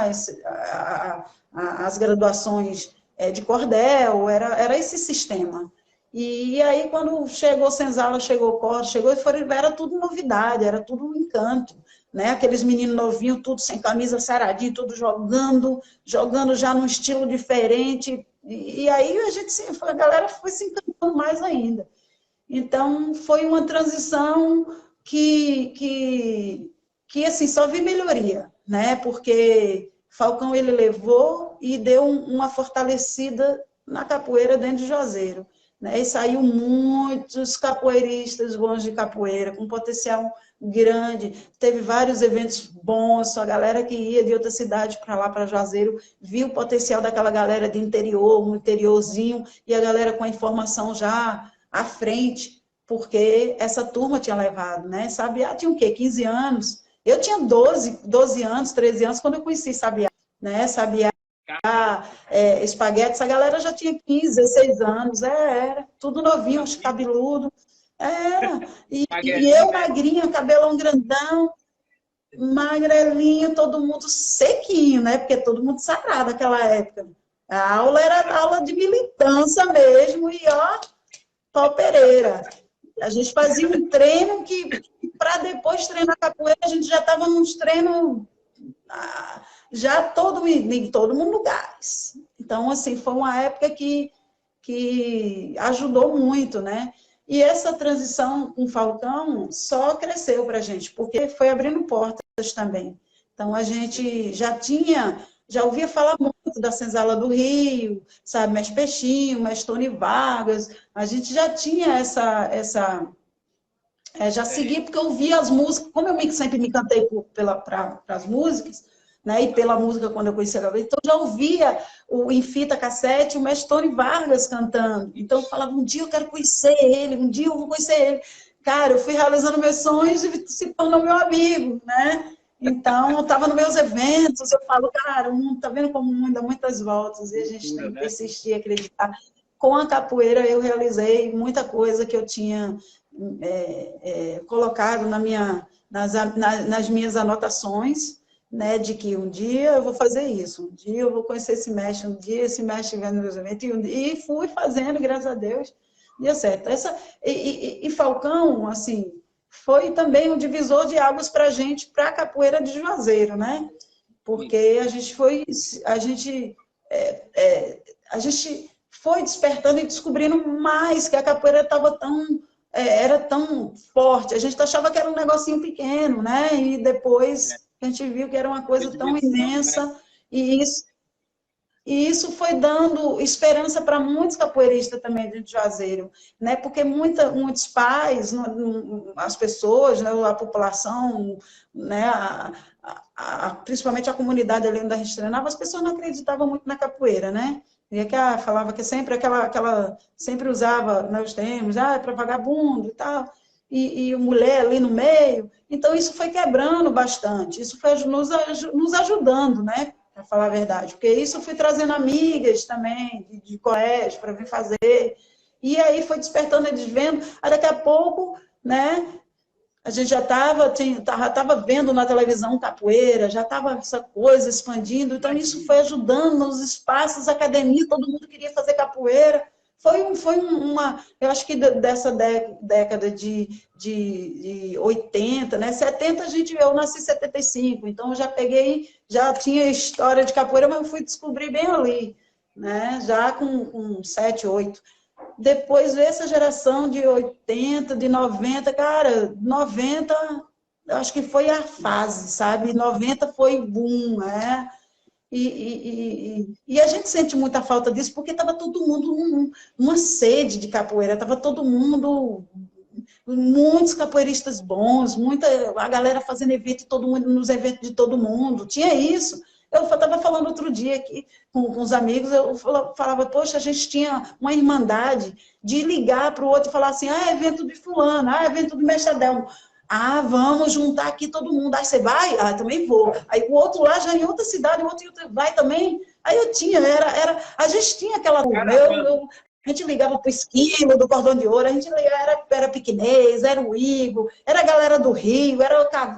as graduações de cordel, era esse sistema. E aí, quando chegou Senzala, chegou cordel, era tudo novidade, era tudo um encanto. Né? Aqueles meninos novinhos, tudo sem camisa, saradinho, tudo jogando já num estilo diferente. E aí a galera foi se encantando mais ainda. Então, foi uma transição que assim, só vi melhoria, né? Porque Falcão ele levou e deu uma fortalecida na capoeira dentro de Juazeiro, né? E saiu muitos capoeiristas bons de capoeira, com potencial grande, teve vários eventos bons, a galera que ia de outra cidade para lá, para Juazeiro, viu o potencial daquela galera de interior, um interiorzinho, e a galera com a informação já à frente, porque essa turma tinha levado, né? Sabiá tinha o quê? 15 anos. Eu tinha 12 anos, 13 anos, quando eu conheci Sabiá, né? Sabiá, espaguete, essa galera já tinha 15, 16 anos, era tudo novinho, cabeludo, era. E eu, magrinha, cabelão grandão, magrelinho, todo mundo sequinho, né? Porque todo mundo sarado naquela época. A aula era aula de militância mesmo, e ó, pau Pereira. A gente fazia um treino que, para depois treinar capoeira, a gente já estava nos treinos, já todo mundo no gás. Então, assim, foi uma época que ajudou muito, né? E essa transição com o Falcão só cresceu para a gente, porque foi abrindo portas também. Então, a gente já ouvia falar muito da Senzala do Rio, sabe, Mestre Peixinho, Mestre Tony Vargas, a gente já tinha Já segui porque eu via as músicas, como sempre me cantei para as músicas, né, e pela música quando eu conheci a Gabriela, então eu já ouvia em fita cassete o mestre Tony Vargas cantando. Então eu falava, um dia eu quero conhecer ele, um dia eu vou conhecer ele. Cara, eu fui realizando meus sonhos e se tornou meu amigo, né? Então, eu estava nos meus eventos, eu falo, cara, o mundo, tá vendo como o mundo dá muitas voltas, e a gente tem que Né? persistir, acreditar. Com a capoeira eu realizei muita coisa que eu tinha colocado nas minhas anotações, né, de que um dia eu vou fazer isso, um dia eu vou conhecer esse mestre, um dia esse mestre vai nos meus eventos, e fui fazendo, graças a Deus, deu certo. E Falcão, assim, foi também um divisor de águas para a gente, para a capoeira de Juazeiro, né? Porque a gente foi despertando e descobrindo mais que a capoeira era tão forte. A gente achava que era um negocinho pequeno, né? E depois a gente viu que era uma coisa tão Dimensão, né? imensa, e isso foi dando esperança para muitos capoeiristas também de Juazeiro, né? Porque muitos pais, as pessoas, né, a população, né, principalmente a comunidade ali onde a gente treinava, as pessoas não acreditavam muito na capoeira, né? E que falava que sempre sempre usava, né, os termos, é para vagabundo e tal, e mulher ali no meio. Então isso foi quebrando bastante, isso foi nos ajudando, né? Para falar a verdade, porque isso eu fui trazendo amigas também de colégio para vir fazer, e aí foi despertando eles vendo, aí daqui a pouco, né, a gente já estava vendo na televisão capoeira, já estava essa coisa expandindo, então isso foi ajudando nos espaços, academia, todo mundo queria fazer capoeira. Eu acho que dessa década de 80, né? 70, eu nasci em 75, então eu já peguei, já tinha história de capoeira, mas eu fui descobrir bem ali, né? Já com 7, 8. Depois veio essa geração de 80, de 90, cara, 90, acho que foi a fase, sabe? 90 foi boom, né? E a gente sente muita falta disso porque estava todo mundo numa sede de capoeira, estava todo mundo, muitos capoeiristas bons, a galera fazendo evento, todo mundo nos eventos de todo mundo, tinha isso. Eu estava falando outro dia aqui com os amigos, eu falava, poxa, a gente tinha uma irmandade de ligar para o outro e falar assim, ah, é evento de fulano, ah, é evento do Mestre Adelmo. Ah, vamos juntar aqui todo mundo. Aí você vai? Ah, também vou. Aí o outro lá, já em outra cidade, o outro vai também. Aí a gente tinha aquela turma. A gente ligava para o Esquilo, do Cordão de Ouro, a gente ligava, era Piquenês, era o Igor, era a galera do Rio,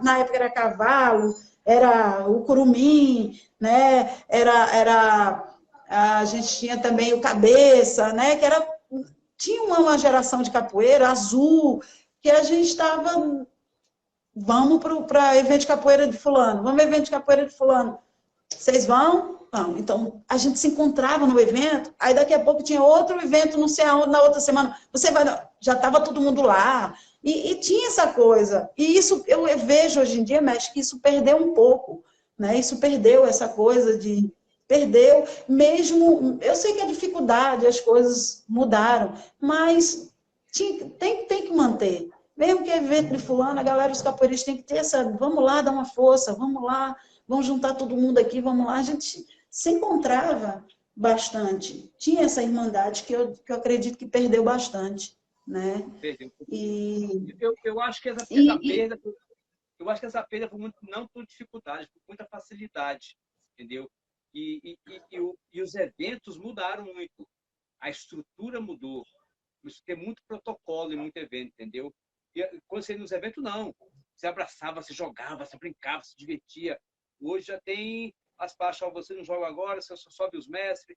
na época era Cavalo, era o Curumim, né? A gente tinha também o Cabeça, né? Tinha uma geração de capoeira azul, que a gente estava, vamos para evento de capoeira de fulano, vamos evento de capoeira de fulano. Vocês vão? Não. Então, a gente se encontrava no evento, aí daqui a pouco tinha outro evento, não sei aonde, na outra semana. Você vai, já estava todo mundo lá. E tinha essa coisa. E isso eu vejo hoje em dia, mas que isso perdeu um pouco. Né? Isso perdeu essa coisa de. Perdeu, mesmo. Eu sei que a dificuldade, as coisas mudaram, mas tem que manter. Mesmo que é evento de fulano, a galera, os capoeiristas tem que ter essa. Vamos lá, dar uma força, vamos lá, vamos juntar todo mundo aqui, vamos lá. A gente se encontrava bastante. Tinha essa irmandade que eu acredito que perdeu bastante, né? Perdeu. E, Eu acho que essa e, perda, eu acho que essa perda foi muito, não por dificuldade, por muita facilidade, entendeu? E os eventos mudaram muito. A estrutura mudou. Isso tem muito protocolo e muito evento, entendeu? E quando você ia nos eventos, não. Você abraçava, você jogava, você brincava, se divertia. Hoje já tem as partes, você não joga agora, você só sobe os mestres,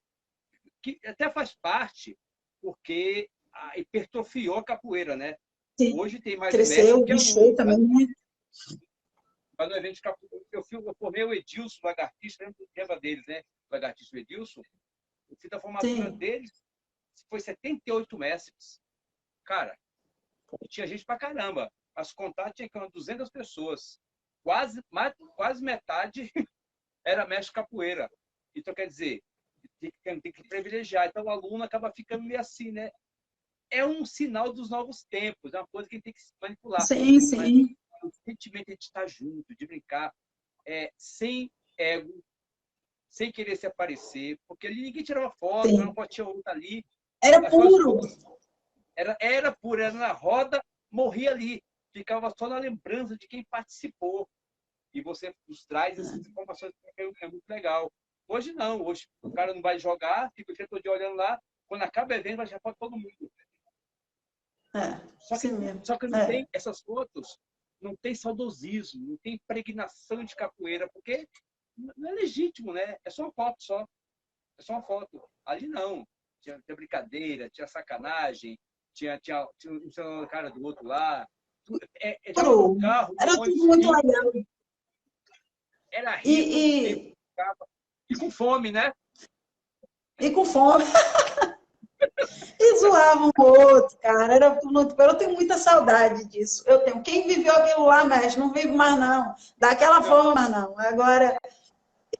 que até faz parte, porque hipertrofiou a capoeira, né? sim, Hoje tem mais mestre cresceu, que bichou aluno, também sabe? muito. Mas no evento de capoeira, eu formei o Edilson, o lagartista, lembra deles, né? O lagartista e o Edilson. Eu fiz a formatura Sim. deles, foi 78 mestres. Cara, tinha gente pra caramba. As contadas tinha que umas 200 pessoas. Quase metade era mestre capoeira. Então, quer dizer, tem que privilegiar. Então, o aluno acaba ficando meio assim, né? é um sinal dos novos tempos, é uma coisa que a gente tem que se manipular. Sim, Mas sim. o sentimento de estar junto, de brincar, sem ego, sem querer se aparecer, porque ali ninguém tirava foto, era uma Sim. fotinha ou outra ali, Era aquelas puro. fotos, era pura, era na roda, morria ali, ficava só na lembrança de quem participou. E você nos traz essas informações que é muito legal. Hoje não, hoje o cara não vai jogar, fica o dia todo olhando lá, quando acaba o evento, vai já pode todo mundo. É, Só que, sim mesmo. só que não É, tem essas fotos, não tem saudosismo, não tem impregnação de capoeira, porque não é legítimo, né? É só uma foto só. É só uma foto. Ali não. Tinha brincadeira, tinha sacanagem, tinha um cara do outro lá. Estava no puro. carro, Era no tudo ônibus, muito rindo, legal. era E, rir todo o tempo. e, E com fome, né? e com fome. E zoavam um outro, cara. Era muito... Eu tenho muita saudade disso. Eu tenho. Quem viveu aquilo lá, mas não vive mais, não. Daquela Não, forma, não. Agora,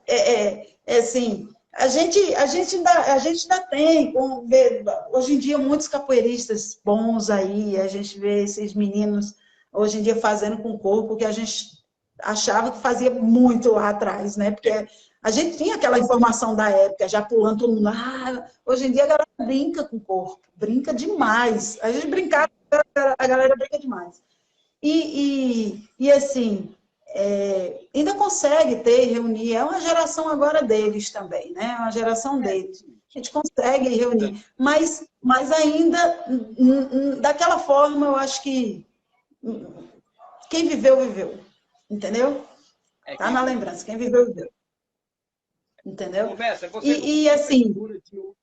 é assim, a gente ainda tem, hoje em dia, muitos capoeiristas bons aí, a gente vê esses meninos, hoje em dia, fazendo com o corpo, que a gente achava que fazia muito lá atrás, né? Porque a gente tinha aquela informação da época, já pulando todo mundo. Ah, hoje em dia a galera brinca com o corpo, brinca demais. A gente brincava, a galera brinca demais. E assim, ainda consegue ter, reunir, é uma geração agora deles também, né? É uma geração deles. A gente consegue reunir, mas ainda, daquela forma, eu acho que quem viveu, viveu. Entendeu? Tá quem na viveu. lembrança. Quem viveu, viveu. Entendeu? Ô, Mestre, você como Assim. professora de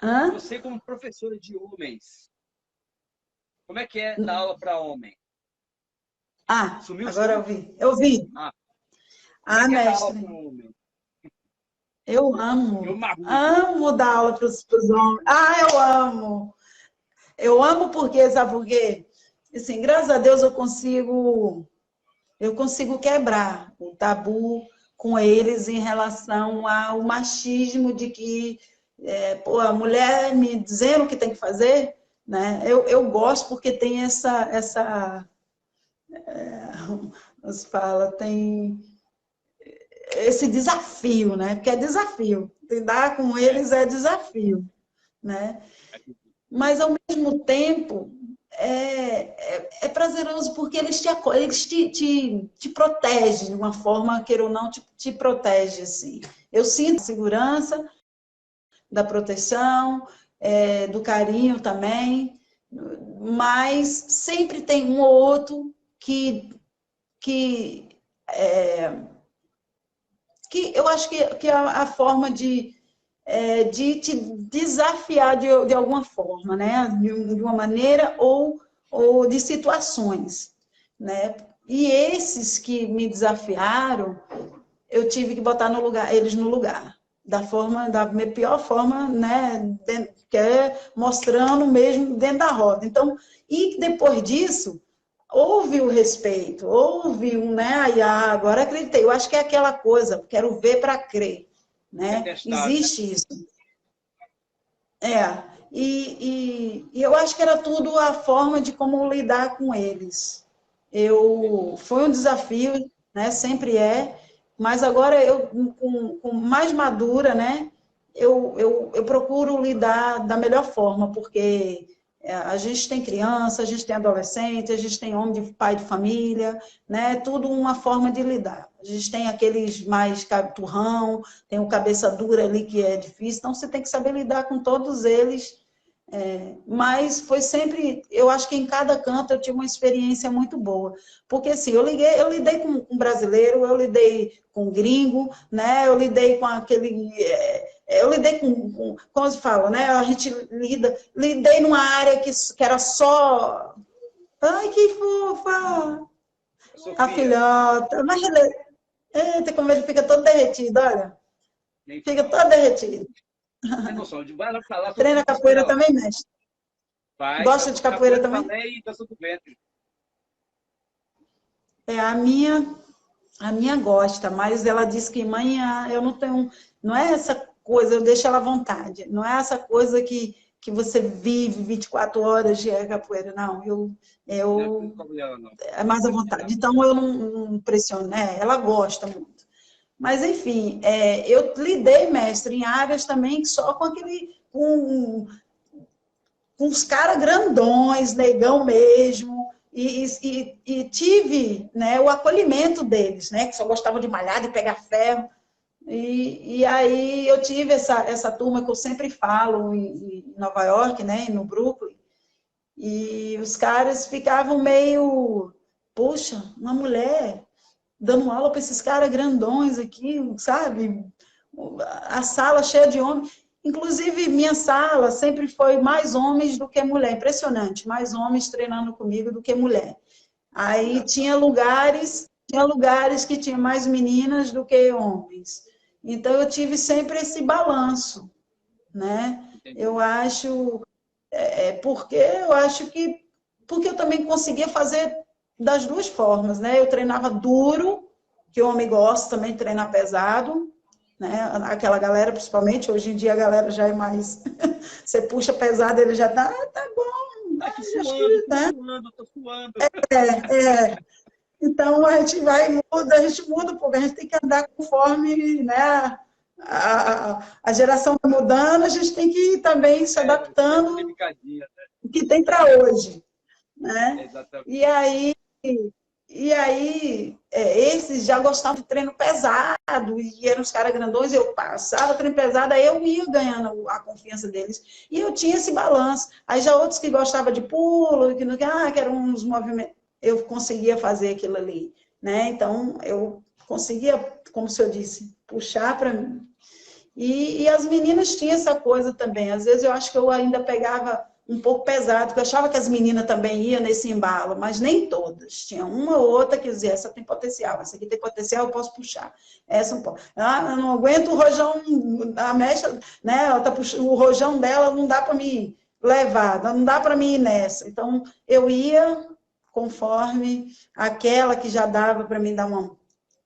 Hã? você como professora de homens, como é que é dar aula para homem? Ah, Sumiu o agora eu som? vi. Eu vi. Ah, como é Ah, que é dar aula para mestre. homem? Eu Eu amo. marrudo. Amo dar aula para os homens. Ah, eu amo. Eu amo porque, sabe por quê? Assim, graças a Deus eu consigo quebrar o tabu com eles em relação ao machismo de que pô, a mulher me dizendo o que tem que fazer, né? Eu gosto porque tem nos fala, tem esse desafio, né? Porque é desafio. Lidar com É, eles é desafio, né? Mas, ao mesmo tempo, é prazeroso porque eles te protegem de uma forma, queira ou não, te protege, assim. Eu sinto a segurança, da proteção, do carinho também, mas sempre tem um ou outro que, que eu acho que é a forma de te desafiar de alguma forma, né? De uma maneira ou de situações, né? E esses que me desafiaram, eu tive que botar no lugar, eles no lugar, da pior forma, né? Que é mostrando mesmo dentro da roda. Então, e depois disso, houve o respeito, houve um, né? Agora acreditei. Eu acho que é aquela coisa, quero ver para crer, é né? testado, né? Existe isso. E eu acho que era tudo a forma de como lidar com eles. Foi um desafio, né? Sempre é, mas agora eu, com mais madura, né? Eu procuro lidar da melhor forma, porque a gente tem criança, a gente tem adolescente, a gente tem homem de pai de família, né? Tudo uma forma de lidar. A gente tem aqueles mais turrão, tem o cabeça dura ali que é difícil, então você tem que saber lidar com todos eles. Mas foi sempre, eu acho que em cada canto eu tive uma experiência muito boa, porque assim, eu lidei com brasileiro, eu lidei com gringo, né? Eu lidei com aquele, eu lidei como se fala, né? A gente lidei numa área que era só, ai que fofa, a Sofia, filhota, mas eita, como ele fica todo derretido, olha, nem fica fala. todo derretido. Tem noção de vai lá pra lá, Treina Sofia, te capoeira espera lá. também, mestre? Faz Gosta de capoeira capoeira, também? balé e dança do ventre. É, a minha gosta, mas ela disse que, mãe, eu não tenho, não é essa coisa, eu deixo ela à vontade, não é essa coisa que você vive 24 horas de capoeira, não. É mais à vontade. Então, eu não pressiono, né? Ela gosta muito. Mas, enfim, eu lidei, mestre, em áreas também só com com os caras grandões, negão mesmo, e tive, né, o acolhimento deles, né, que só gostavam de malhar, de pegar ferro. E aí eu tive essa turma que eu sempre falo em Nova York, né, no Brooklyn, e os caras ficavam meio, poxa, uma mulher dando aula para esses caras grandões aqui, sabe? A sala cheia de homens. Inclusive, minha sala sempre foi mais homens do que mulher. Impressionante, mais homens treinando comigo do que mulher. Aí tinha lugares que tinha mais meninas do que homens. Então, eu tive sempre esse balanço, né? Eu acho, porque eu acho que, porque eu também conseguia fazer das duas formas, né? Eu treinava duro, que o homem gosta também de treinar pesado, né? Aquela galera, principalmente, hoje em dia a galera já é mais... Você puxa pesado, ele já tá, tá bom, Ai, tô acho suando, que, tô né? suando, tô suando. Então, a gente muda, porque a gente tem que andar conforme, né, a geração está mudando, a gente tem que ir também se adaptando Picadinha, né? o que tem para hoje, né? Exatamente. Esses já gostavam de treino pesado, e eram os caras grandões, eu passava treino pesado, aí eu ia ganhando a confiança deles. E eu tinha esse balanço. Aí já outros que gostavam de pulo, que eram uns movimentos, eu conseguia fazer aquilo ali, né? Então, eu conseguia, como o senhor disse, puxar para mim. E as meninas tinham essa coisa também. Às vezes eu acho que eu ainda pegava um pouco pesado, porque eu achava que as meninas também iam nesse embalo, mas nem todas. Tinha uma ou outra que dizia, essa tem potencial, essa aqui tem potencial, eu posso puxar. Essa não pode. Ah, eu não aguento o rojão, a mecha, né? Ela tá puxando, o rojão dela não dá para me levar, não dá para mim ir nessa. Então, eu ia conforme aquela que já dava para mim dar uma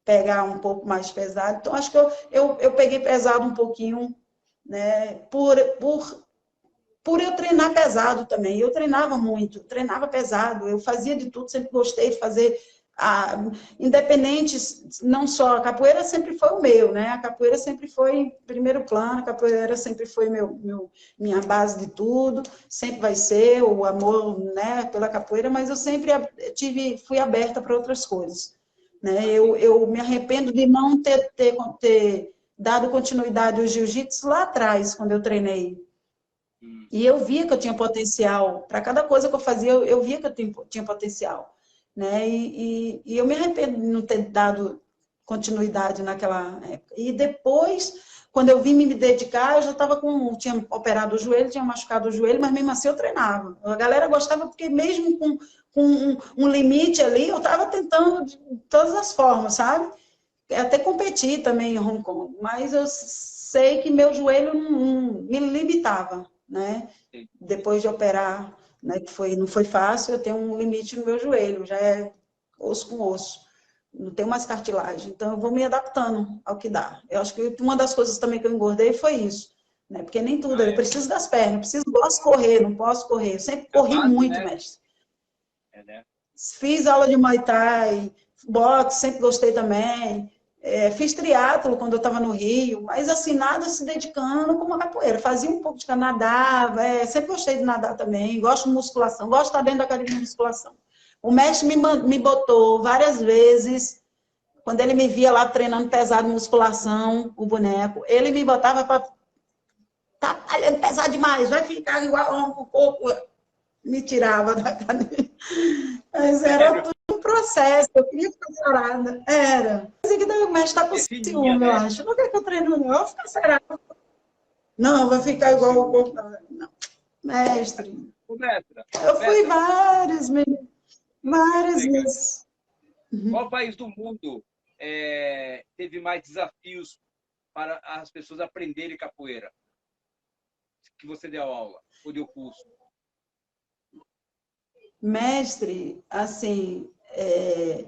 pegar um pouco mais pesado. Então, acho que eu peguei pesado um pouquinho, né, por eu treinar pesado também. Eu treinava muito, treinava pesado, eu fazia de tudo, sempre gostei de fazer, independente, não só, a capoeira sempre foi o meu, né? A capoeira sempre foi primeiro plano, a capoeira sempre foi minha base de tudo, sempre vai ser o amor, né, pela capoeira, mas eu sempre fui aberta para outras coisas. Né? Eu me arrependo de não ter dado continuidade ao jiu-jitsu lá atrás, quando eu treinei. E eu via que eu tinha potencial. Para cada coisa que eu fazia, eu via que eu tinha potencial. Né? E eu me arrependo de não ter dado continuidade naquela época. E depois, quando eu vim me dedicar, eu já estava tinha operado o joelho, tinha machucado o joelho, mas mesmo assim eu treinava. A galera gostava porque mesmo com um limite ali, eu estava tentando de todas as formas, sabe? Até competi também em Hong Kong, mas eu sei que meu joelho não me limitava, né? Depois de operar, né, não foi fácil, eu tenho um limite no meu joelho, já é osso com osso, não tenho mais cartilagem, então eu vou me adaptando ao que dá. Eu acho que uma das coisas também que eu engordei foi isso, né? Porque nem tudo, eu preciso das pernas, posso correr, não posso correr, eu sempre corri muito, mestre. Fiz aula de Muay Thai, boxe, sempre gostei também. Fiz triatlo quando eu estava no Rio, mas assim, nada se dedicando como a capoeira. Fazia um pouco de nadar, sempre gostei de nadar também, gosto de musculação, gosto de estar dentro da academia de musculação. O mestre me botou várias vezes, quando ele me via lá treinando pesado musculação, o boneco, ele me botava para tá trabalhando pesado demais, vai ficar igual um pouco, me tirava da academia. Mas era tudo um processo, eu queria ficar sarada. Era. Mas é que o mestre está com ciúme, eu acho. Não quer que eu treine, não. Eu vou ficar sarada. Não, vai ficar igual o corpo. Não. Mestre. Eu fui várias vezes. Qual país do mundo teve mais desafios para as pessoas aprenderem capoeira? Que você deu aula, ou deu curso? Mestre, assim,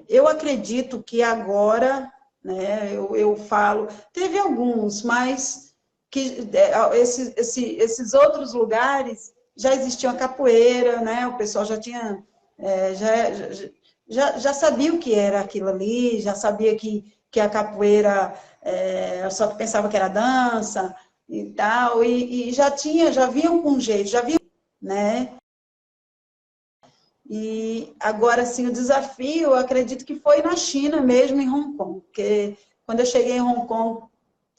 eu acredito que agora, né, eu falo, teve alguns, mas que esses outros lugares já existia a capoeira, né? O pessoal já tinha, já sabia o que era aquilo ali, já sabia que a capoeira, só que pensava que era dança e tal, e já vinham com jeito, já vinham, né? E agora, sim, o desafio, eu acredito que foi na China mesmo, em Hong Kong, porque quando eu cheguei em Hong Kong,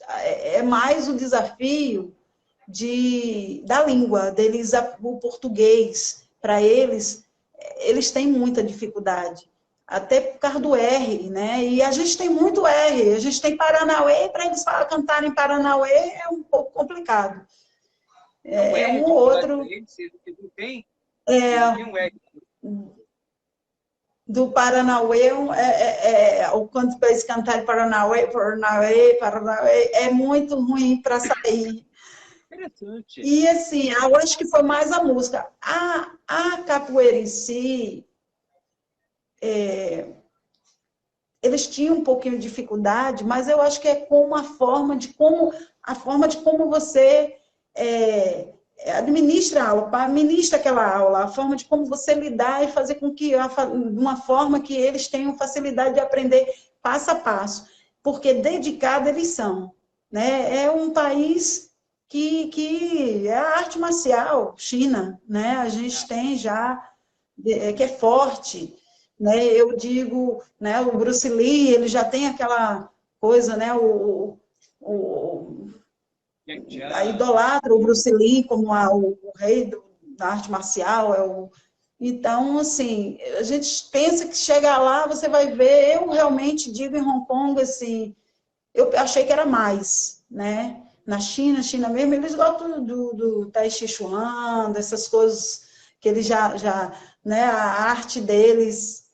é mais o desafio da língua, deles, o português, para eles têm muita dificuldade, até por causa do R, né? E a gente tem muito R, a gente tem Paranauê, para eles cantarem Paranauê é um pouco complicado. É um ou outro... Não tem um R. Do Paranauê, quando eles cantarem Paranauê, Paranauê, Paranauê, é muito ruim para sair. Interessante. E assim, eu acho que foi mais a música. A capoeira em si, eles tinham um pouquinho de dificuldade, mas eu acho que é como a forma de como você administra a aula, ministra aquela aula, a forma de como você lidar e fazer com que, de uma forma que eles tenham facilidade de aprender passo a passo, porque dedicado eles são, né? É um país que é a arte marcial, China, né? A gente tem já, que é forte, né? Eu digo, né, o Bruce Lee, ele já tem aquela coisa, né, a idolatra o Bruce Lee como o rei da arte marcial. Então, assim, a gente pensa que chegar lá, você vai ver, eu realmente digo em Hong Kong, assim, eu achei que era mais, né? Na China mesmo, eles gostam do Tai Chi Chuan, dessas coisas que eles né, a arte deles,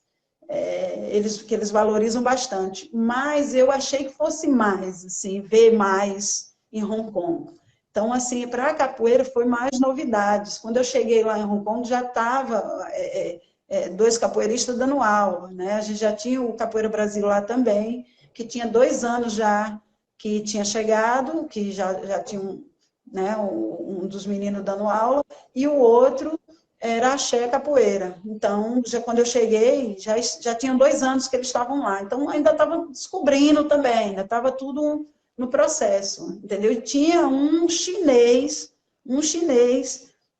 que eles valorizam bastante. Mas eu achei que fosse mais, assim, ver mais em Hong Kong. Então, assim, para a capoeira foi mais novidades. Quando eu cheguei lá em Hong Kong, já estava 2 capoeiristas dando aula, né? A gente já tinha o Capoeira Brasil lá também, que tinha 2 anos já que tinha chegado, que já tinha né, um dos meninos dando aula, e o outro era axé capoeira. Então, quando eu cheguei, já tinham 2 anos que eles estavam lá. Então, ainda estava descobrindo também, ainda estava tudo no processo, entendeu? E tinha um chinês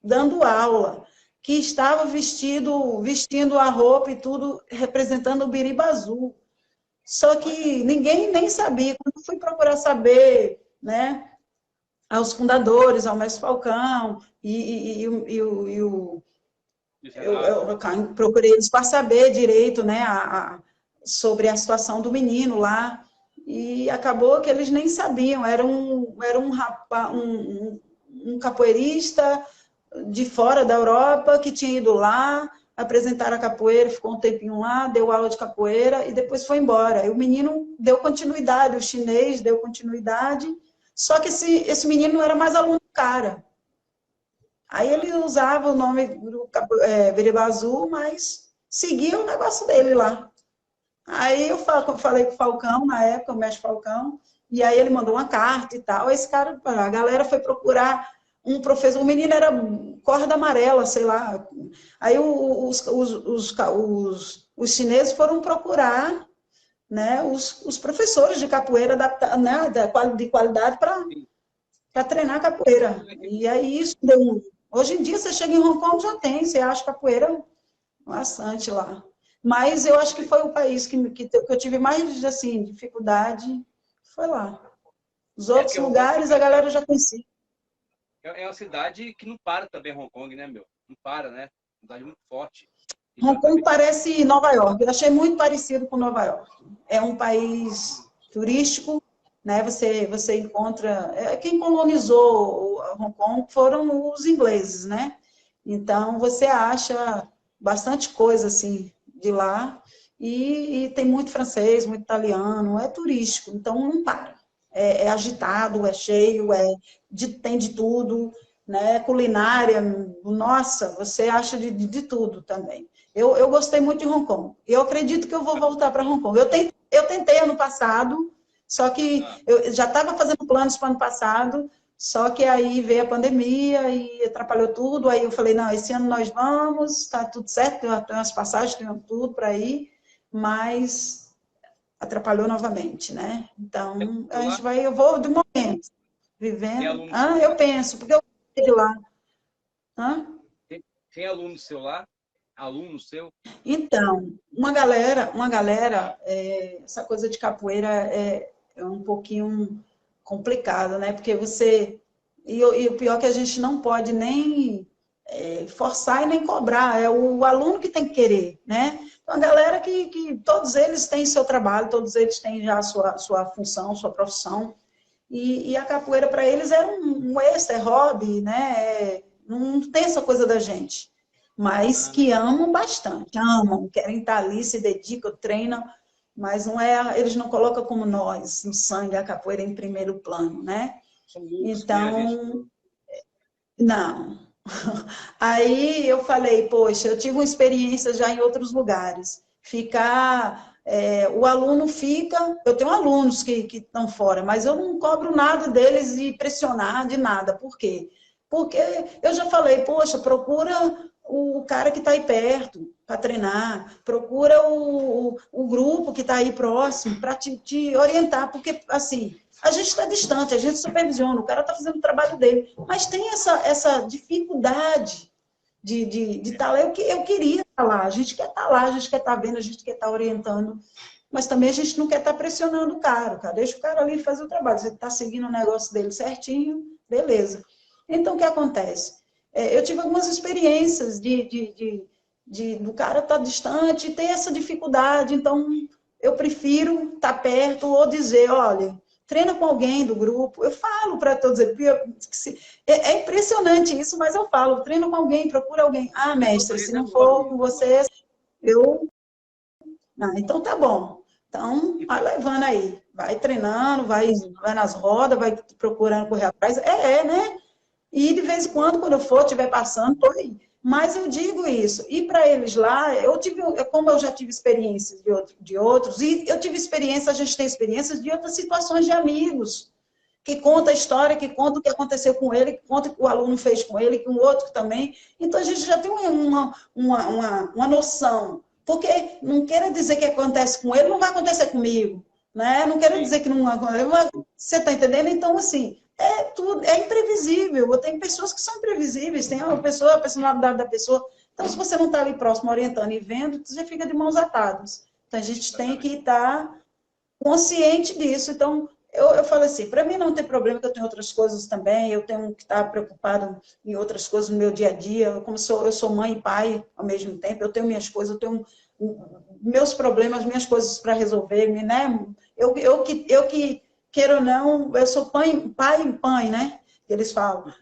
dando aula, que estava vestindo a roupa e tudo, representando o Biriba Azul. Só que ninguém nem sabia. Quando fui procurar saber, né, aos fundadores, ao mestre Falcão, eu procurei eles para saber direito, né, sobre a situação do menino lá, e acabou que eles nem sabiam. Era um capoeirista de fora da Europa que tinha ido lá apresentar a capoeira, ficou um tempinho lá, deu aula de capoeira e depois foi embora. E o menino deu continuidade, o chinês deu continuidade, só que esse menino não era mais aluno do cara. Aí ele usava o nome do Biriba Azul, mas seguia o negócio dele lá. Aí eu falei com o Falcão, na época, o mestre Falcão, e aí ele mandou uma carta e tal. Esse cara, a galera foi procurar um professor, o menino era corda amarela, sei lá. Aí os chineses foram procurar, né, os professores de capoeira né, de qualidade para treinar capoeira. E aí isso deu Hoje em dia, você chega em Hong Kong, já tem, você acha capoeira bastante lá. Mas eu acho que foi o país que eu tive mais, assim, dificuldade, foi lá. Os outros lugares, a galera já conhecia. É uma cidade que não para também, Hong Kong, né, meu? Não para, né? Uma cidade muito forte. Hong Kong parece Nova York. Eu achei muito parecido com Nova York. É um país turístico, né? Você encontra... Quem colonizou Hong Kong foram os ingleses, né? Então, você acha bastante coisa, assim, de lá. E tem muito francês, muito italiano. É turístico, então não para. É agitado, é cheio, tem de tudo, né? Culinária, nossa, você acha de tudo também. Eu gostei muito de Hong Kong. Eu acredito que eu vou voltar para Hong Kong. Eu tentei ano passado, só que eu já estava fazendo planos para ano passado, Só que aí veio a pandemia e atrapalhou tudo. Aí eu falei, não, esse ano nós vamos, está tudo certo, tem umas passagens, tem tudo para ir, mas atrapalhou novamente, né? Então, a gente vai, eu vou de momento, Tem vivendo. aluno Ah, seu eu lá? penso, porque eu de lá. Hã? Tem aluno seu lá? Aluno seu? Então, uma galera, essa coisa de capoeira é um pouquinho complicado, né? Porque você. E o pior é que a gente não pode nem forçar e nem cobrar, é o aluno que tem que querer, né? Então, a galera que todos eles têm seu trabalho, todos eles têm já a sua função, sua profissão, e a capoeira para eles é um extra, é hobby, né? Não tem essa coisa da gente. Mas que amam bastante, amam, querem estar ali, se dedicam, treinam, mas não é, eles não colocam como nós, no sangue, a capoeira em primeiro plano, né? São loucos que nem a gente. Então, não. Aí eu falei, poxa, eu tive uma experiência já em outros lugares. O aluno fica, eu tenho alunos que estão fora, mas eu não cobro nada deles e pressionar de nada. Por quê? Porque eu já falei, poxa, procura o cara que está aí perto para treinar, procura o grupo que está aí próximo para te orientar, porque assim, a gente está distante, a gente supervisiona, o cara está fazendo o trabalho dele, mas tem essa dificuldade de estar lá. Eu queria estar lá, a gente quer estar lá, a gente quer estar vendo, a gente quer estar orientando, mas também a gente não quer estar pressionando o cara. Deixa o cara ali fazer o trabalho. Você está seguindo o negócio dele certinho, beleza. Então, o que acontece? Eu tive algumas experiências do cara estar distante e ter essa dificuldade, então eu prefiro estar perto ou dizer, olha, treina com alguém do grupo. Eu falo para todos, é impressionante isso, mas eu falo, treina com alguém, procura alguém. Ah, mestre, se não for com você, eu... Ah, então tá bom. Então, vai levando aí, vai treinando, vai nas rodas, vai procurando correr atrás. Né? E de vez em quando eu for, estiver passando, estou aí. Mas eu digo isso. E para eles lá, como eu já tive experiências de outros, e eu tive experiência, a gente tem experiências de outras situações de amigos, que conta a história, que conta o que aconteceu com ele, que conta o que o aluno fez com ele, que um outro também. Então a gente já tem uma noção. Porque não quer dizer que acontece com ele, não vai acontecer comigo. Né? Não quero dizer que não acontece. Você está entendendo? Então, assim, tudo, é imprevisível. Tem pessoas que são imprevisíveis, tem a personalidade da pessoa. Então, se você não está ali próximo, orientando e vendo, você fica de mãos atadas. Então, a gente tem que estar consciente disso. Então, eu falo assim, para mim não tem problema, que eu tenho outras coisas também, eu tenho que estar preocupado em outras coisas no meu dia a dia, eu sou mãe e pai ao mesmo tempo, eu tenho minhas coisas, eu tenho meus problemas, minhas coisas para resolver, né? Eu que queira ou não, eu sou pai e mãe, né? Eles falam.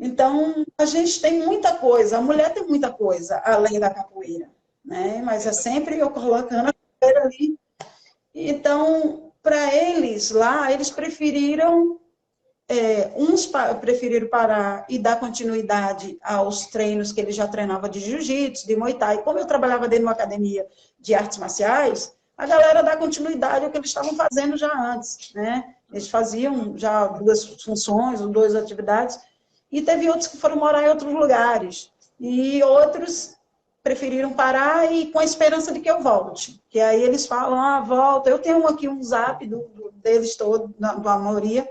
Então, a gente tem muita coisa, a mulher tem muita coisa, além da capoeira, né? Mas é sempre eu colocando a capoeira ali. Então, para eles lá, eles preferiram, uns preferiram parar e dar continuidade aos treinos que ele já treinava de jiu-jitsu, de muay thai. Como eu trabalhava dentro de uma academia de artes marciais, a galera dá continuidade ao que eles estavam fazendo já antes, né? Eles faziam já 2 funções ou 2 atividades, e teve outros que foram morar em outros lugares, e outros preferiram parar e com a esperança de que eu volte. Que aí eles falam, volta. Eu tenho aqui um zap deles todos, da maioria,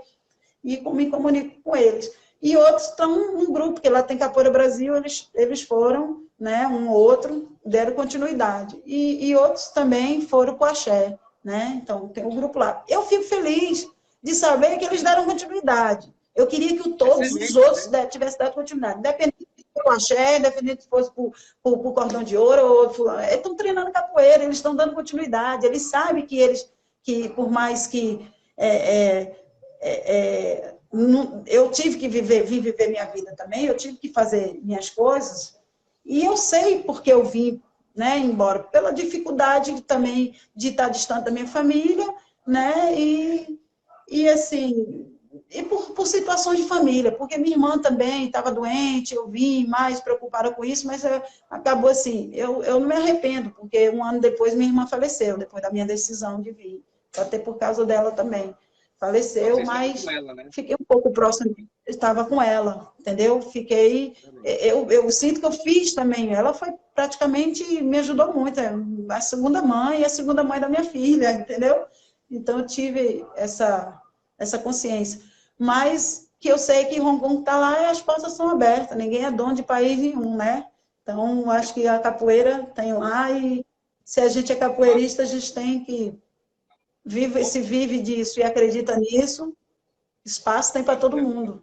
e me comunico com eles. E outros estão num grupo, que lá tem Capoeira Brasil, eles foram, né, um ou outro, deram continuidade. E outros também foram com o axé, né? Então, tem um grupo lá. Eu fico feliz de saber que eles deram continuidade. Eu queria que todos os outros tivessem dado continuidade, independente se fosse o axé, independente se fosse para o cordão de ouro, eles estão treinando capoeira, eles estão dando continuidade, eles sabem que por mais que eu tive que viver minha vida também, eu tive que fazer minhas coisas, e eu sei porque eu vim, né, embora, pela dificuldade também de estar distante da minha família, né, e assim, e por situações de família, porque minha irmã também estava doente, eu vim mais preocupada com isso, mas acabou assim, eu não me arrependo, porque um ano depois minha irmã faleceu, depois da minha decisão de vir, até por causa dela também. faleceu, Você estava mas com ela, né? fiquei um pouco próximo, estava com ela, entendeu? Fiquei, eu sinto que eu fiz também, ela foi praticamente, me ajudou muito, é a segunda mãe da minha filha, entendeu? Então eu tive essa consciência. Mas que eu sei que Hong Kong está lá e as portas são abertas, ninguém é dono de país nenhum, né? Então, acho que a capoeira tem lá e se a gente é capoeirista, a gente tem que se vive disso e acredita nisso, espaço tem para todo mundo.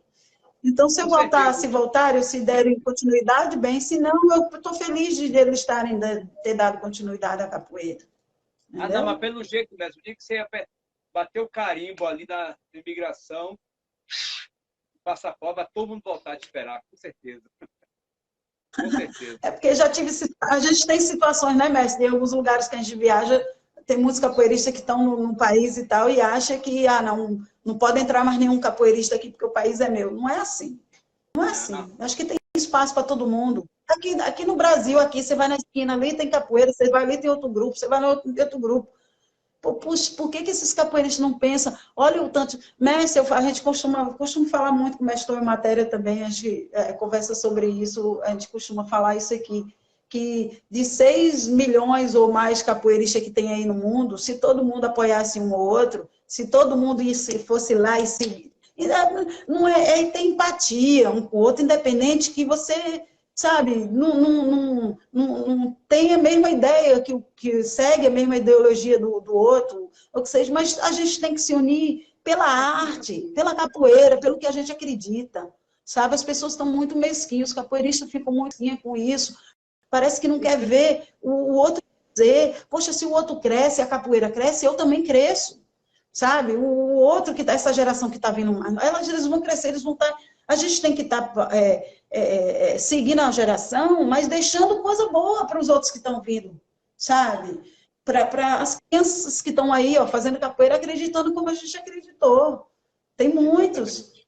Então, se eu Com voltar, certeza. se voltarem, se derem continuidade, bem, se não, eu estou feliz de eles ter dado continuidade à capoeira. Ah, não, mas Entendeu? pelo jeito, mesmo, o dia que você ia bater o carimbo ali na imigração, passaporte, vai todo mundo voltar a te esperar, com certeza. Com certeza. É porque a gente tem situações, né, mestre? Em alguns lugares que a gente viaja, tem muitos capoeiristas que estão no país e tal, e acha que, não pode entrar mais nenhum capoeirista aqui porque o país é meu. Não é assim. Não é Não, assim. Acho que tem espaço para todo mundo. Aqui no Brasil, aqui, você vai na esquina ali, tem capoeira, você vai ali, tem outro grupo, você vai no outro grupo. Puxa, por que esses capoeiristas não pensam? Olha o tanto. Mestre, a gente costuma falar muito com o mestre em matéria também, a gente conversa sobre isso, a gente costuma falar isso aqui, que de 6 milhões ou mais capoeiristas que tem aí no mundo, se todo mundo apoiasse um ou outro, se todo mundo fosse lá e se. Não tem empatia um com o outro, independente que você sabe, não tem a mesma ideia, que segue a mesma ideologia do outro, ou que seja, mas a gente tem que se unir pela arte, pela capoeira, pelo que a gente acredita, sabe? As pessoas estão muito mesquinhas, os capoeiristas ficam muito mesquinhos com isso, parece que não quer ver o outro dizer, poxa, se o outro cresce, a capoeira cresce, eu também cresço, sabe? O outro, essa geração que está vindo mais, eles vão crescer, eles vão estar... A gente tem que estar seguindo a geração, mas deixando coisa boa para os outros que estão vindo, sabe? Para as crianças que estão aí, ó, fazendo capoeira, acreditando como a gente acreditou. Tem muitos, exatamente.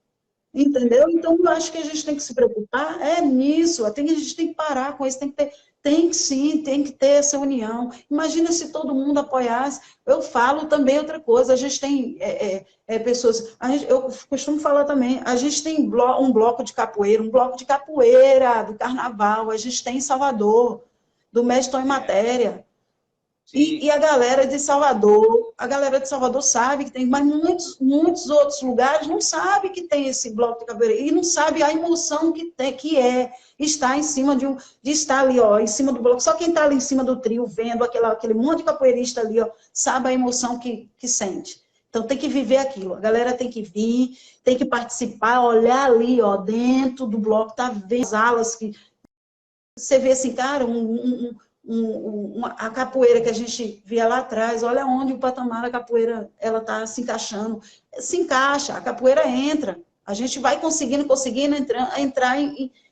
entendeu? Então, eu acho que a gente tem que se preocupar nisso, a gente tem que parar com isso, tem que ter essa união. Imagina se todo mundo apoiasse. Eu falo também outra coisa, a gente tem pessoas, eu costumo falar também, a gente tem um bloco de capoeira do carnaval, a gente tem em Salvador, do Mestre em Matéria. Sim. E a galera de Salvador sabe que tem, mas muitos outros lugares não sabe que tem esse bloco de capoeira e não sabe a emoção que é estar em cima de estar ali, ó, em cima do bloco. Só quem está ali em cima do trio, vendo aquele monte de capoeirista ali, ó, sabe a emoção que sente. Então tem que viver aquilo. A galera tem que vir, tem que participar, olhar ali, ó, dentro do bloco, tá vendo as alas que você vê assim, cara, a capoeira que a gente via lá atrás, olha onde o patamar da capoeira ela está se encaixando. Se encaixa, a capoeira entra. A gente vai conseguindo entrar